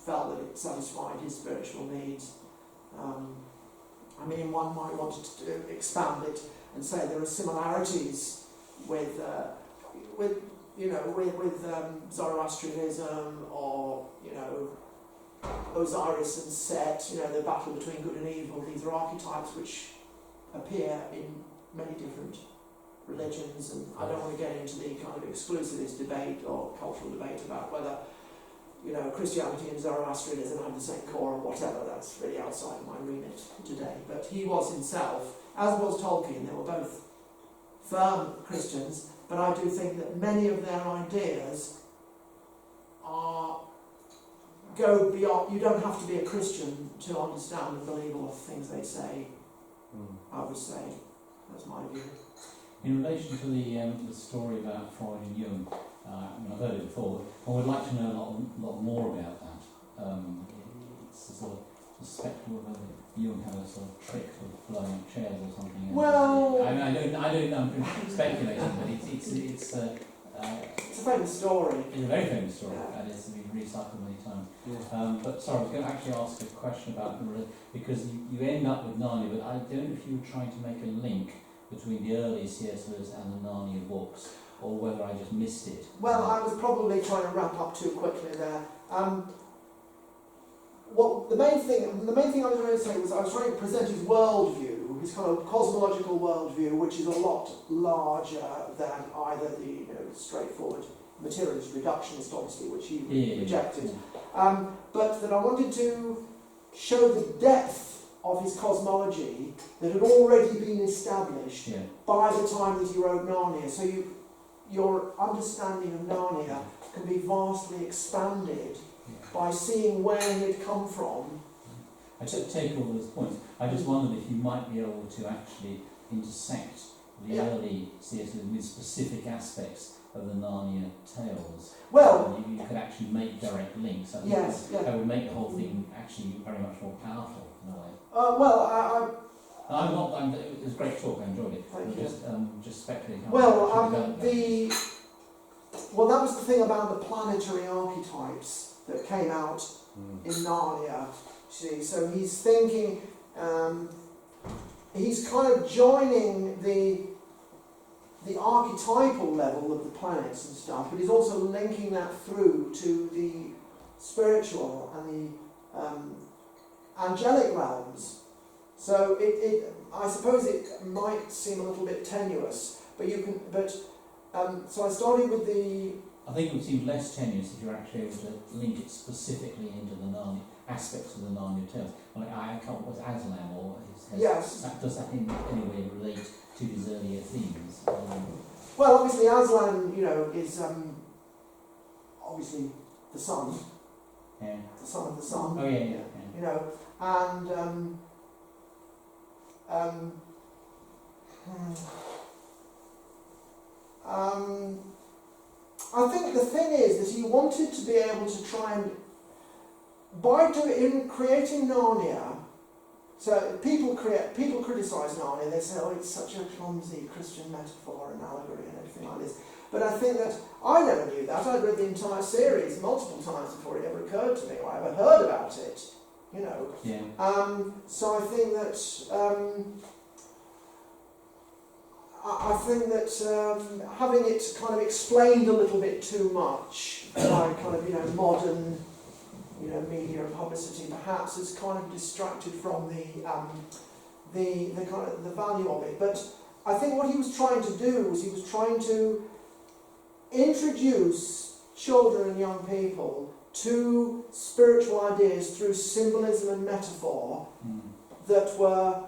felt that it satisfied his spiritual needs. I mean, one might want to expand it and say there are similarities with Zoroastrianism or Osiris and Set. The battle between good and evil. These are archetypes which appear in many different religions, and I don't want to get into the kind of exclusivist debate or cultural debate about whether you know, Christianity and Zoroastrianism have the same core or whatever. That's really outside my remit today. But he was himself, as was Tolkien. They were both firm Christians, but I do think that many of their ideas go beyond. You don't have to be a Christian to understand and believe all the things they say. I would say that's my view. In relation to the story about Freud and Jung, I've heard it before. I would like to know a lot more about that. It's a sort of suspectable whether Jung had a sort of trick of blowing up chairs or something. Well, I don't know. I'm speculating, but it's it's a famous story. It's a very famous story, Yeah. and it's been recycled many times. Yeah. But sorry, I was going to actually ask a question about because you end up with Narnia, but I don't know if you were trying to make a link between the early C.S. Lewis and the Narnia books, or whether I just missed it. Well, I was probably trying to wrap up too quickly there. The main thing I was going to say was I was trying to present his worldview, his kind of cosmological worldview, which is a lot larger than either the straightforward materialist reductionist, obviously, which he rejected. But that I wanted to show the depth of his cosmology that had already been established by the time that he wrote Narnia. So your understanding of Narnia can be vastly expanded by seeing where he had come from. I take all those points. I just wondered if you might be able to actually intersect the early C.S. Lewis with specific aspects of the Narnia tales. Well, you could actually make direct links. I think that would make the whole thing actually very much more powerful in a way. It was a great talk. I enjoyed it. Thank you. Just speculating. That was the thing about the planetary archetypes that came out in Narnia. See, so he's thinking, he's kind of joining the archetypal level of the planets and stuff, but he's also linking that through to the spiritual and the angelic realms. So I suppose it might seem a little bit tenuous, so I started with I think it would seem less tenuous if you're actually able to link it specifically into the Narnia aspects of the Narnia tales. Like I can't was Aslan or does that in any way relate to his earlier themes? Well, obviously Aslan, is obviously the sun. Yeah. The son of the sun. Oh yeah. I think the thing is that he wanted to be able to try and, in creating Narnia, so people criticise Narnia, they say, it's such a clumsy Christian metaphor and allegory and everything like this. But I think that, I never knew that. I'd read the entire series multiple times before it ever occurred to me, or I ever heard about it, So I think that, having it kind of explained a little bit too much by kind of modern media and publicity perhaps has kind of distracted from the kind of the value of it. But I think what he was trying to do was he was trying to introduce children and young people to spiritual ideas through symbolism and metaphor that were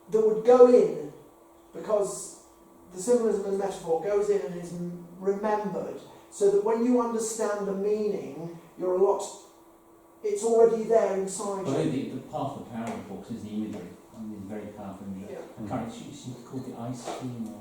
that would go in, because the symbolism and metaphor goes in and is remembered, so that when you understand the meaning, it's already there inside you. Well, the part of the power of books is the imagery. It's very powerful imagery. Yeah. Currently, she's called the Ice Queen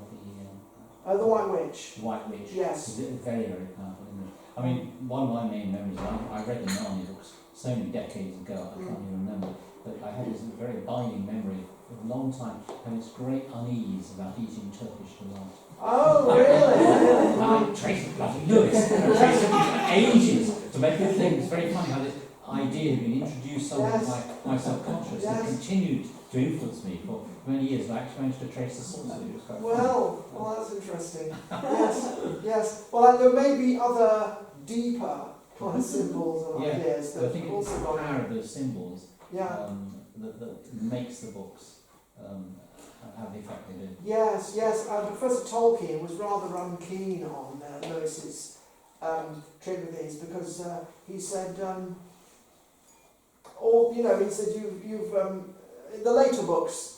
or The White Witch. The White Witch. Yes. It's very, very powerful imagery. I mean, one of my main memories, I read the Narnia books so many decades ago, I can't even remember, but I had this very abiding memory for a long time, and this great unease about eating Turkish delight. Oh, really? I traced it, bloody Lewis. I traced it for ages to make it think. It's very funny how this idea had been introduced somewhere by my subconscious and continued to influence me for many years. I actually managed to trace the source of it. Well, that's interesting. Yes. Well, there may be other deeper kind of symbols and ideas that I think it's the power of those symbols that that makes the books had the effect they did. Yes, yes. Professor Tolkien was rather unkeen on Lewis's trig of these because he said, he said you've in the later books,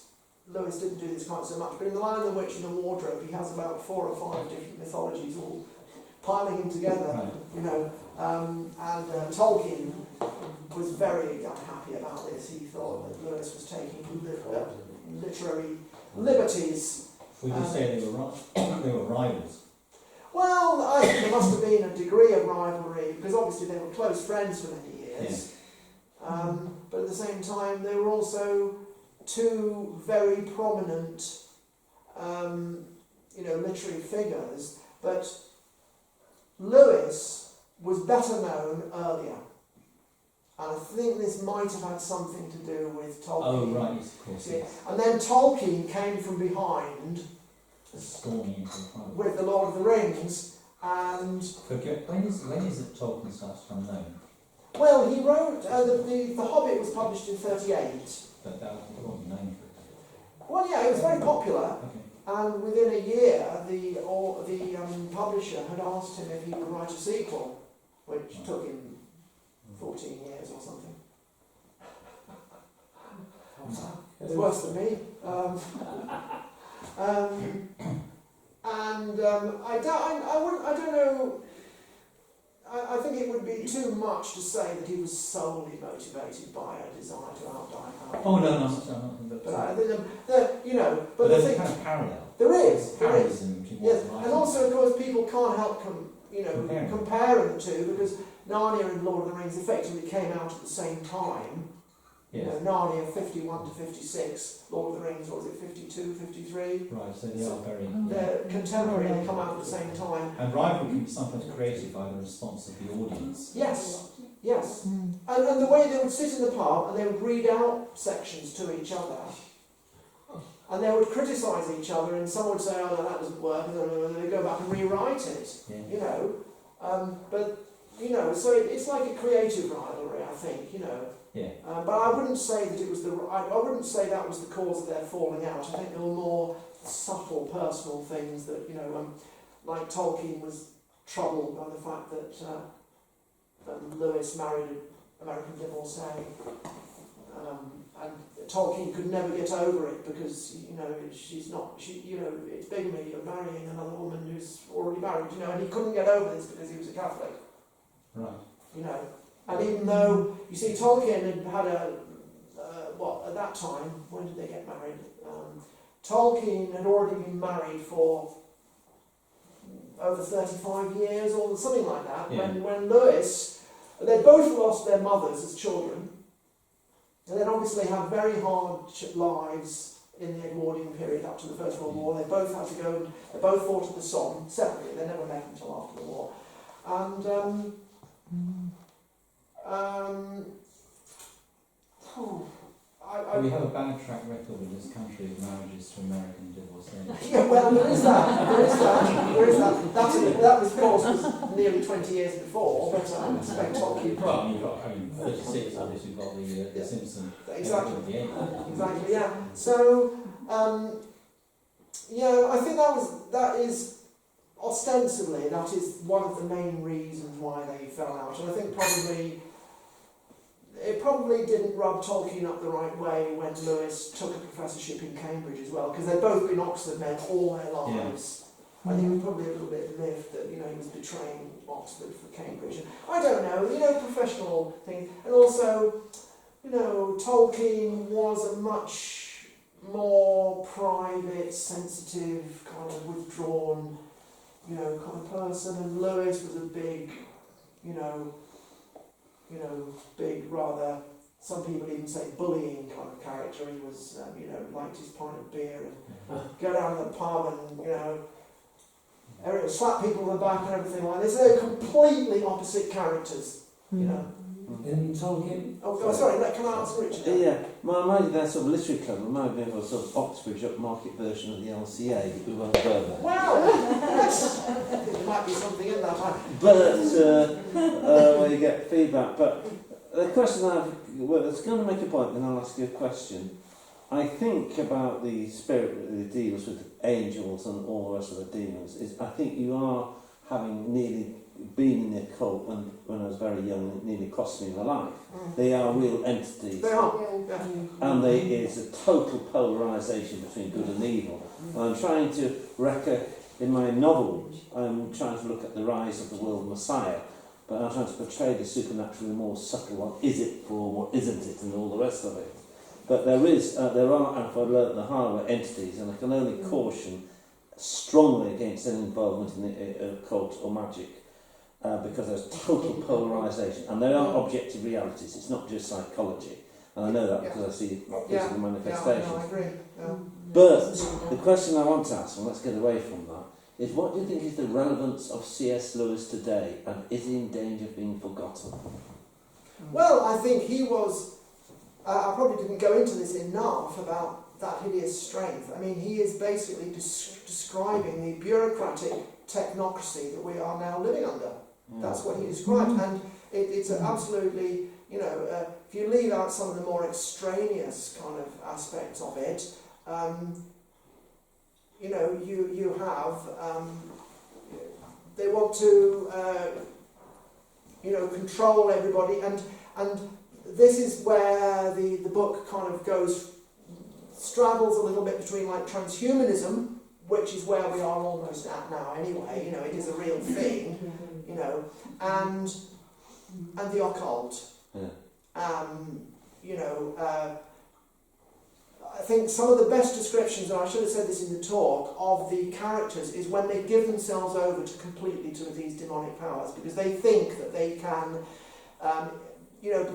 Lewis didn't do this quite so much, but in The Lion, the Witch and the Wardrobe, he has about 4 or 5 different mythologies all piling in together, Right. and Tolkien was very unhappy about this. He thought that Lewis was taking literary liberties. Would you say they were rivals? Well, I think there must have been a degree of rivalry, because obviously they were close friends for many years. But at the same time, they were also 2 very prominent, literary figures. But Lewis was better known earlier. And I think this might have had something to do with Tolkien. Oh, right, yes, of course. Yes. And then Tolkien came from behind with The Lord of the Rings, and... When is it Tolkien starts to become known? Well, he wrote... the Hobbit was published in 1938. But that wasn't known for it. Well, yeah, it was very popular. Okay. And within a year, the publisher had asked him if he would write a sequel, which took him 14 years or something. It's worse than me. I don't know. I think it would be too much to say that he was solely motivated by a desire to outdine Harry. Oh no, no. But I think but there's the a thing, kind of parallel. there is. Parallelism between Yes, what's right and also of course people can't help comparing the two, because Narnia and Lord of the Rings effectively came out at the same time. Yes. Narnia 51 to 56, Lord of the Rings, or was it 52, 53? Right, so they are very... They're contemporary, they come out at the same time. And rivalry can be sometimes created by the response of the audience. Yes, yes. And the way they would sit in the pub and they would read out sections to each other, and they would criticise each other, and someone would say, oh no, that doesn't work, and then they go back and rewrite it, so it's like a creative rivalry, I think, Yeah. But I wouldn't say that it was I wouldn't say that was the cause of their falling out. I think there were more subtle personal things that, like Tolkien was troubled by the fact that Lewis married an American divorcee, and Tolkien could never get over it because, it's bigamy, you're marrying another woman who's already married, and he couldn't get over this because he was a Catholic. Right. And even though, you see, Tolkien had at that time, when did they get married? Tolkien had already been married for over 35 years or something like that. Yeah. When Lewis, they both lost their mothers as children, and then obviously had very hard lives in the Edwardian period up to the First World War. They both had to go, they both fought at the Somme separately, they never met until after the war. And we have a bad track record in this country of marriages to American divorcees. Yeah, well, there is that. That was, of course, was nearly 20 years before, but I expect Tolkien. Well, you've got 36, obviously, you've got the Simpson. Exactly. Exactly, yeah. So, I think that is ostensibly, that is one of the main reasons why they fell out. And I think it probably didn't rub Tolkien up the right way when Lewis took a professorship in Cambridge as well, because they'd both been Oxford men all their lives. Yeah. I think it was probably a little bit miffed that, he was betraying Oxford for Cambridge. And I don't know, professional thing. And also, Tolkien was a much more private, sensitive, kind of withdrawn, kind of person, and Lewis was a big, big, rather, some people even say bullying kind of character. He was, liked his pint of beer and go down to the pub and, slap people on the back and everything like this. They're completely opposite characters, In Tolkien? Oh, sorry, can I ask Richard? Yeah, mind that sort of literary club reminded me of a sort of Oxbridge upmarket version of the LCA, but we won't go there. Wow! Yes! I think there might be something in that. But, where you get feedback. But the question it's going to make a point, then I'll ask you a question. I think about the spirit that deals with angels and all the rest of the demons. I think you are having nearly been in the occult when I was very young, it nearly cost me my life. They are real entities. They are. Yeah. And there is a total polarisation between good and evil. And I'm trying to in my novel, I'm trying to look at the rise of the world Messiah, but I'm trying to portray the supernatural in a more subtle one. Is it for what isn't it, and all the rest of it. But there are, if I learnt the hard way, entities, and I can only caution strongly against any involvement in the occult or magic, because there's total polarisation, and there are objective realities. It's not just psychology, and I know that because I see physical manifestations. Yeah, no, I agree. Yeah. But the question I want to ask, and let's get away from that, is what do you think is the relevance of C.S. Lewis today, and is he in danger of being forgotten? Well, I think he was. I probably didn't go into this enough about that hideous strength. I mean, he is basically describing the bureaucratic technocracy that we are now living under. That's what he described, and it's absolutely, if you leave out some of the more extraneous kind of aspects of it, you have, they want to, control everybody, and this is where the book kind of straddles a little bit between like transhumanism, which is where we are almost at now anyway, it is a real thing, and the occult. I think some of the best descriptions, and I should have said this in the talk, of the characters is when they give themselves over completely to these demonic powers, because they think that they can,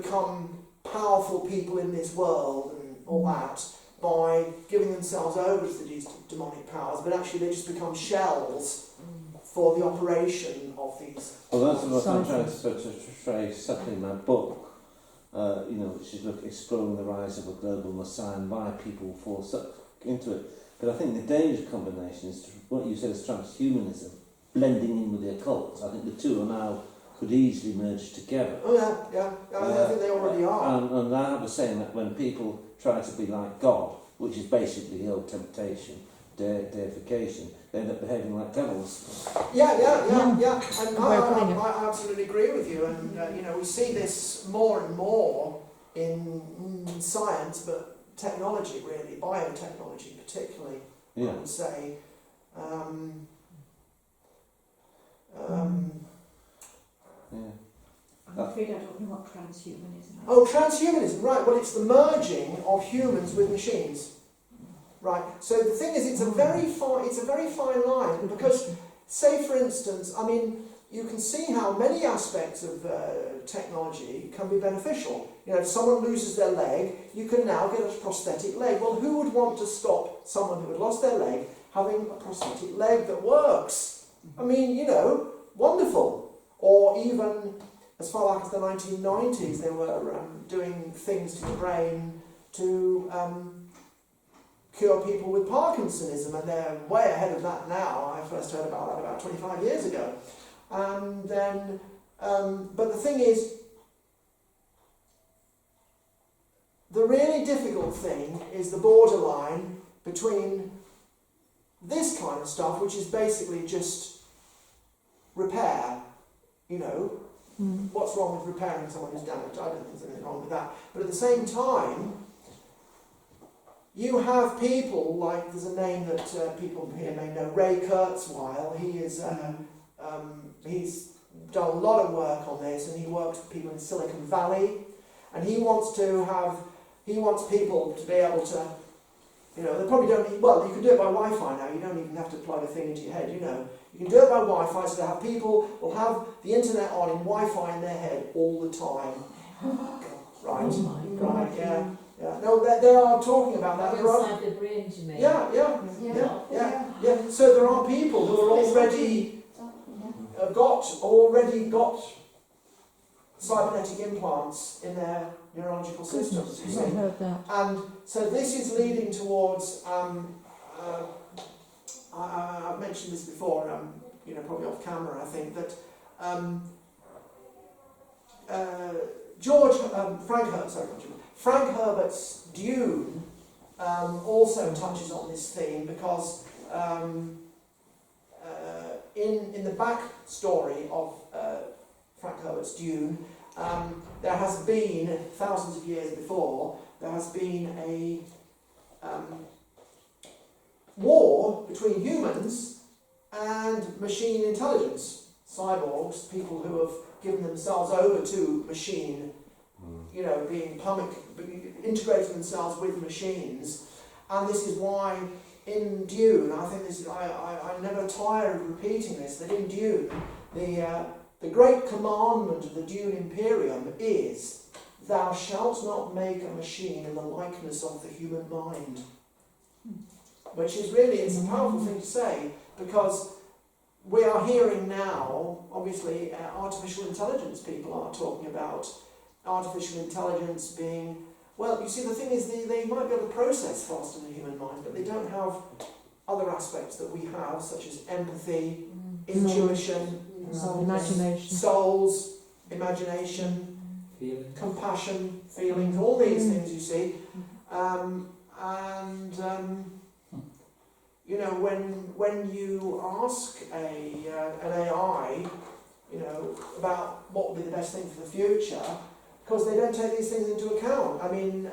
become powerful people in this world and all that by giving themselves over to these demonic powers, but actually they just become shells for the operation of these. Well, that's what I'm trying to portray subtly in my book, which is exploring the rise of a global messiah and why people fall into it. But I think the danger combination is what you said is transhumanism, blending in with the occult. I think the two are now could easily merge together. Oh yeah. I think they already are. And I was saying that when people try to be like God, which is basically the old temptation, deification, they end up behaving like devils. Yeah. And I absolutely agree with you. And we see this more and more in science, but technology really, biotechnology particularly. I would say. I'm afraid I don't know what transhumanism is. Oh, transhumanism, right. Well, it's the merging of humans with machines. Right. So the thing is, it's a very fine line, because, say for instance, I mean, you can see how many aspects of technology can be beneficial. If someone loses their leg, you can now get a prosthetic leg. Well, who would want to stop someone who had lost their leg having a prosthetic leg that works? I mean, wonderful. Or even as far back as the 1990s, they were doing things to the brain to cure people with Parkinsonism, and they're way ahead of that now. I first heard about that about 25 years ago. And then, but the thing is, the really difficult thing is the borderline between this kind of stuff, which is basically just repair. What's wrong with repairing someone who's damaged? I don't think there's anything wrong with that. But at the same time, you have people like, there's a name that people here may know, Ray Kurzweil. He is he's done a lot of work on this, and he works with people in Silicon Valley, and he wants people to be able to, they probably don't need, well, you can do it by Wi-Fi now. You don't even have to plug a thing into your head. You can do it by Wi-Fi, so that people will have the internet on in Wi-Fi in their head all the time. Right. Oh my God. Right. Yeah. No, they are talking about that. Inside the brain, you mean? Yeah. So there are people who are already got cybernetic implants in their neurological systems. You see. And so this is leading towards. I've mentioned this before. Probably off camera. I think that Frank Herbert's Dune also touches on this theme because in the backstory of Frank Herbert's Dune, there has been, thousands of years before, there has been a war between humans and machine intelligence, cyborgs, people who have given themselves over to machine, integrating themselves with machines. And this is why in Dune, I think this, I never tire of repeating this, that in Dune, the great commandment of the Dune Imperium is, thou shalt not make a machine in the likeness of the human mind. Which is really, it's a powerful thing to say, because we are hearing now, obviously, artificial intelligence people are talking about artificial intelligence being, well, you see, the thing is, they might be able to process faster than the human mind, but they don't have other aspects that we have, such as empathy, intuition, imagination, souls, imagination, compassion, feelings, all these things, you see. When you ask an AI, about what would be the best thing for the future, because they don't take these things into account. I mean,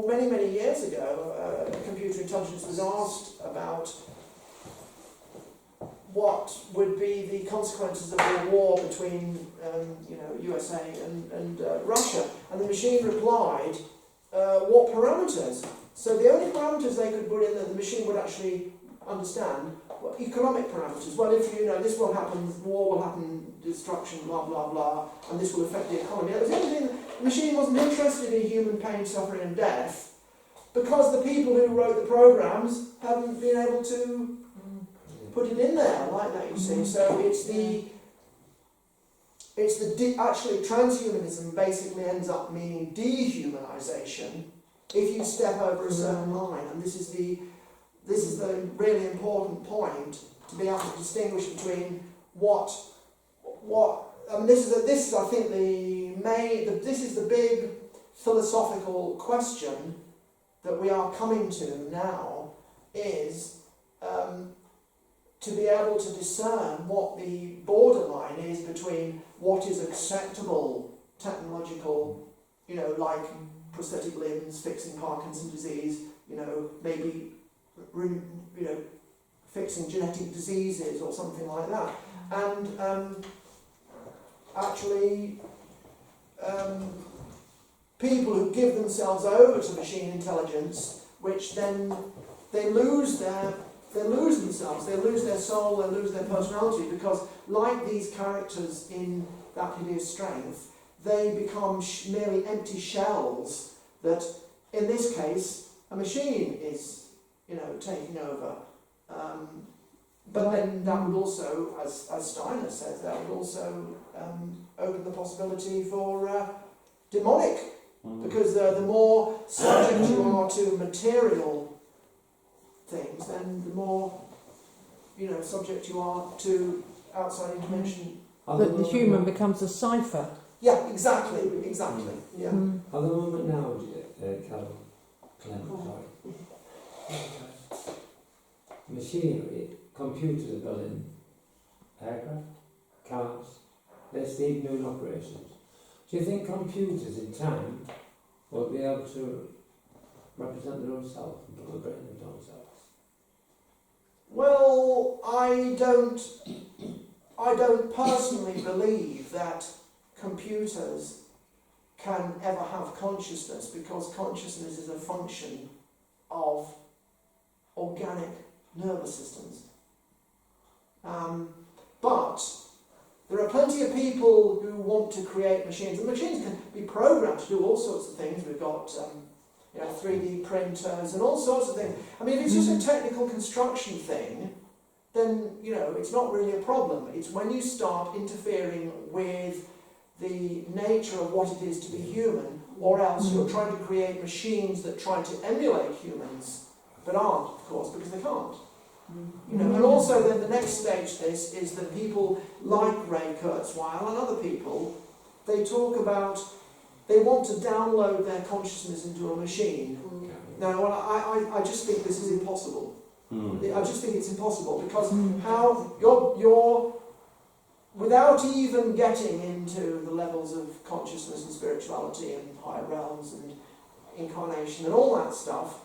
many, many years ago, computer intelligence was asked about what would be the consequences of a war between, USA and Russia, and the machine replied, what parameters? So the only parameters they could put in that the machine would actually understand were economic parameters. Well, if this will happen, war will happen, destruction, blah, blah, blah, and this will affect the economy. That was the only thing. The machine wasn't interested in human pain, suffering and death, because the people who wrote the programs hadn't been able to put it in there like that, you see. So actually transhumanism basically ends up meaning dehumanization if you step over a certain line, and this is the really important point, to be able to distinguish between this is I think this is the big philosophical question that we are coming to now, is to be able to discern what the borderline is between what is acceptable technological, like prosthetic limbs, fixing Parkinson's disease, maybe fixing genetic diseases or something like that, and people who give themselves over to machine intelligence, which then they lose themselves, they lose their soul, they lose their personality, because like these characters in That Hideous Strength, they become merely empty shells that, in this case, a machine is, taking over. But then that would also, as Steiner says, that would also open the possibility for demonic, because the more subject you are to material things, then the more, subject you are to outside intervention. that the human becomes a cipher. Yeah, exactly. Yeah. At the moment now, Clem, machinery, computers are building aircraft, cars, they're still doing operations. Do you think computers in time will be able to represent their own self and put a brain in their own selves? Well, I don't personally believe that computers can ever have consciousness, because consciousness is a function of organic nervous systems. But there are plenty of people who want to create machines, and machines can be programmed to do all sorts of things. We've got 3D printers and all sorts of things. I mean, if it's just a technical construction thing, then it's not really a problem. It's when you start interfering with the nature of what it is to be human, or else you're trying to create machines that try to emulate humans, but aren't, of course, because they can't. And also then the next stage to this is that people like Ray Kurzweil and other people, they talk about, they want to download their consciousness into a machine. No, well, I just think this is impossible. I just think it's impossible because how you're without even getting into the levels of consciousness and spirituality and higher realms and incarnation and all that stuff,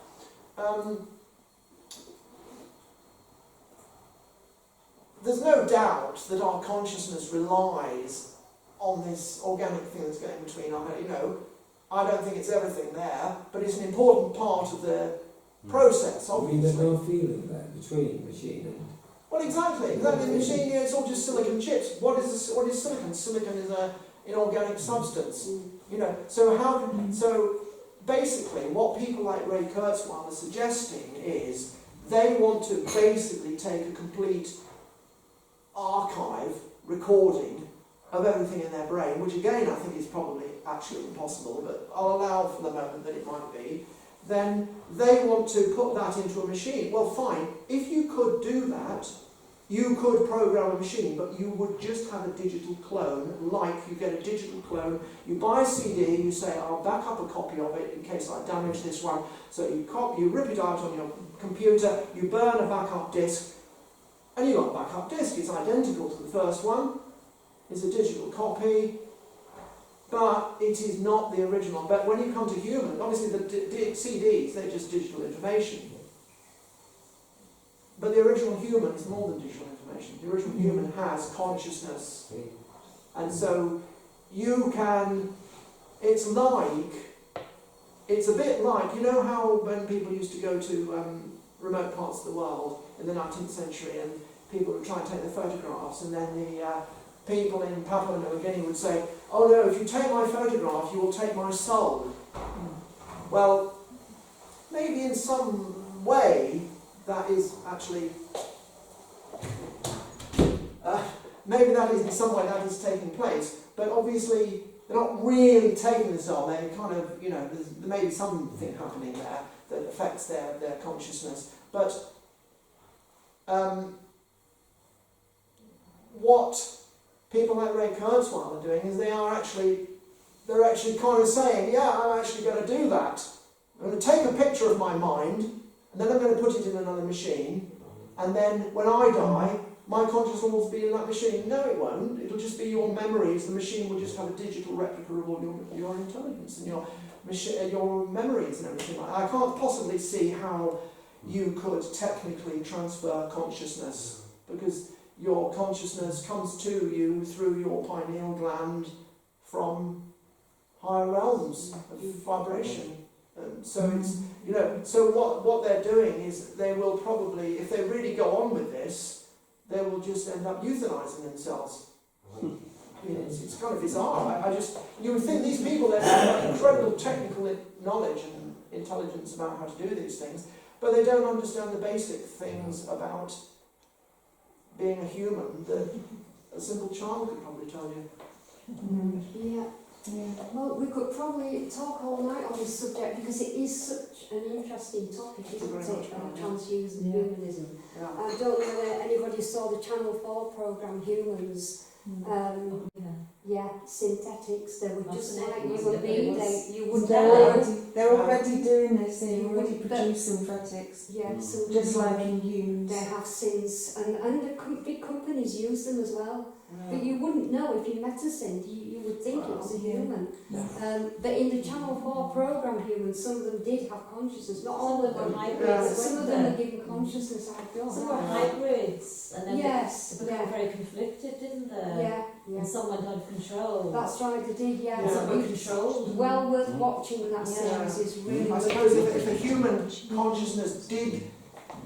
there's no doubt that our consciousness relies on this organic thing that's going between our, I don't think it's everything there, but it's an important part of the process, obviously. There's no feeling there between machine and... Well, exactly. The machine, it's all just silicon chips. What is silicon? Silicon is an inorganic substance. So basically, what people like Ray Kurzweil are suggesting is they want to basically take a complete archive recording of everything in their brain, which again I think is probably actually impossible, but I'll allow for the moment that it might be. Then they want to put that into a machine. Well, fine. If you could do that, you could program a machine, but you would just have a digital clone, like you get a digital clone, you buy a CD, you say, I'll back up a copy of it in case I damage this one. So you rip it out on your computer, you burn a backup disc, and you got a backup disc. It's identical to the first one. It's a digital copy. But it is not the original. But when you come to human, obviously the CDs, they're just digital information. But the original human is more than digital information. The original human has consciousness. And so you can, it's a bit like, you know how when people used to go to remote parts of the world in the 19th century and people would try and take their photographs, and then the people in Papua New Guinea would say, oh no, if you take my photograph, you will take my soul. Well, maybe in some way that is actually, maybe that is in some way that is taking place, but obviously they're not really taking the soul, they kind of, there may be something happening there that affects their consciousness, but what people like Ray Kurzweil are doing is they're actually kind of saying, yeah, I'm actually going to do that. I'm going to take a picture of my mind, and then I'm going to put it in another machine, and then when I die, my consciousness will be in that machine. No, it won't. It'll just be your memories. The machine will just have a digital replica of all your intelligence and your memories and everything like that. I can't possibly see how you could technically transfer consciousness, because your consciousness comes to you through your pineal gland from higher realms of vibration. So it's, so what they're doing is they will probably, if they really go on with this, they will just end up euthanizing themselves. It's kind of bizarre. You would think these people, they have incredible technical knowledge and intelligence about how to do these things, but they don't understand the basic things about being a human that a simple child could probably tell you. Yeah. Well, we could probably talk all night on this subject because it is such an interesting topic, isn't it? Transhumanism. Yeah. I don't know whether anybody saw the Channel 4 programme Humans. Synthetics. They were just like human beings. You would they're already doing this. They already produce synthetics. Yeah, so just like in humans. They have sins, and the big companies use them as well. But you wouldn't know if you met a synth. You would think it was a human. But in the Channel 4 programme Humans, some of them did have consciousness. Not all of them. Some of them are given consciousness. Some were hybrids, and then they became very conflicted, didn't they? Yeah. And some went out of control. That's right, they did, And some were controlled. Well worth watching that series. Is really. I suppose if a human consciousness did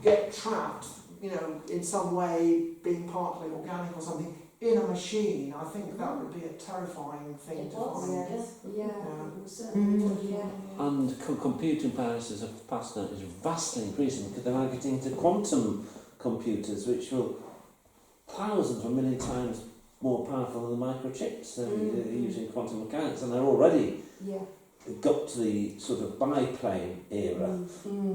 get trapped, in some way, being partly organic or something, in a machine, I think that would be a terrifying thing to find. Certainly would, And computing powers as a past now is vastly increasing because they're now getting into quantum computers, which will thousands or a million times more powerful than the microchips. They're using quantum mechanics, and they're already got to the sort of biplane era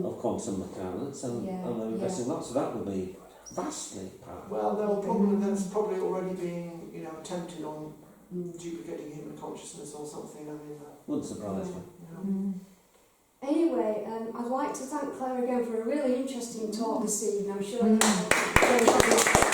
of quantum mechanics, and they're investing lots. So that will be vastly powerful. Well, that's probably already being attempted on duplicating human consciousness or something. I mean, wouldn't surprise me. Anyway, I'd like to thank Claire again for a really interesting talk this evening. I'm sure you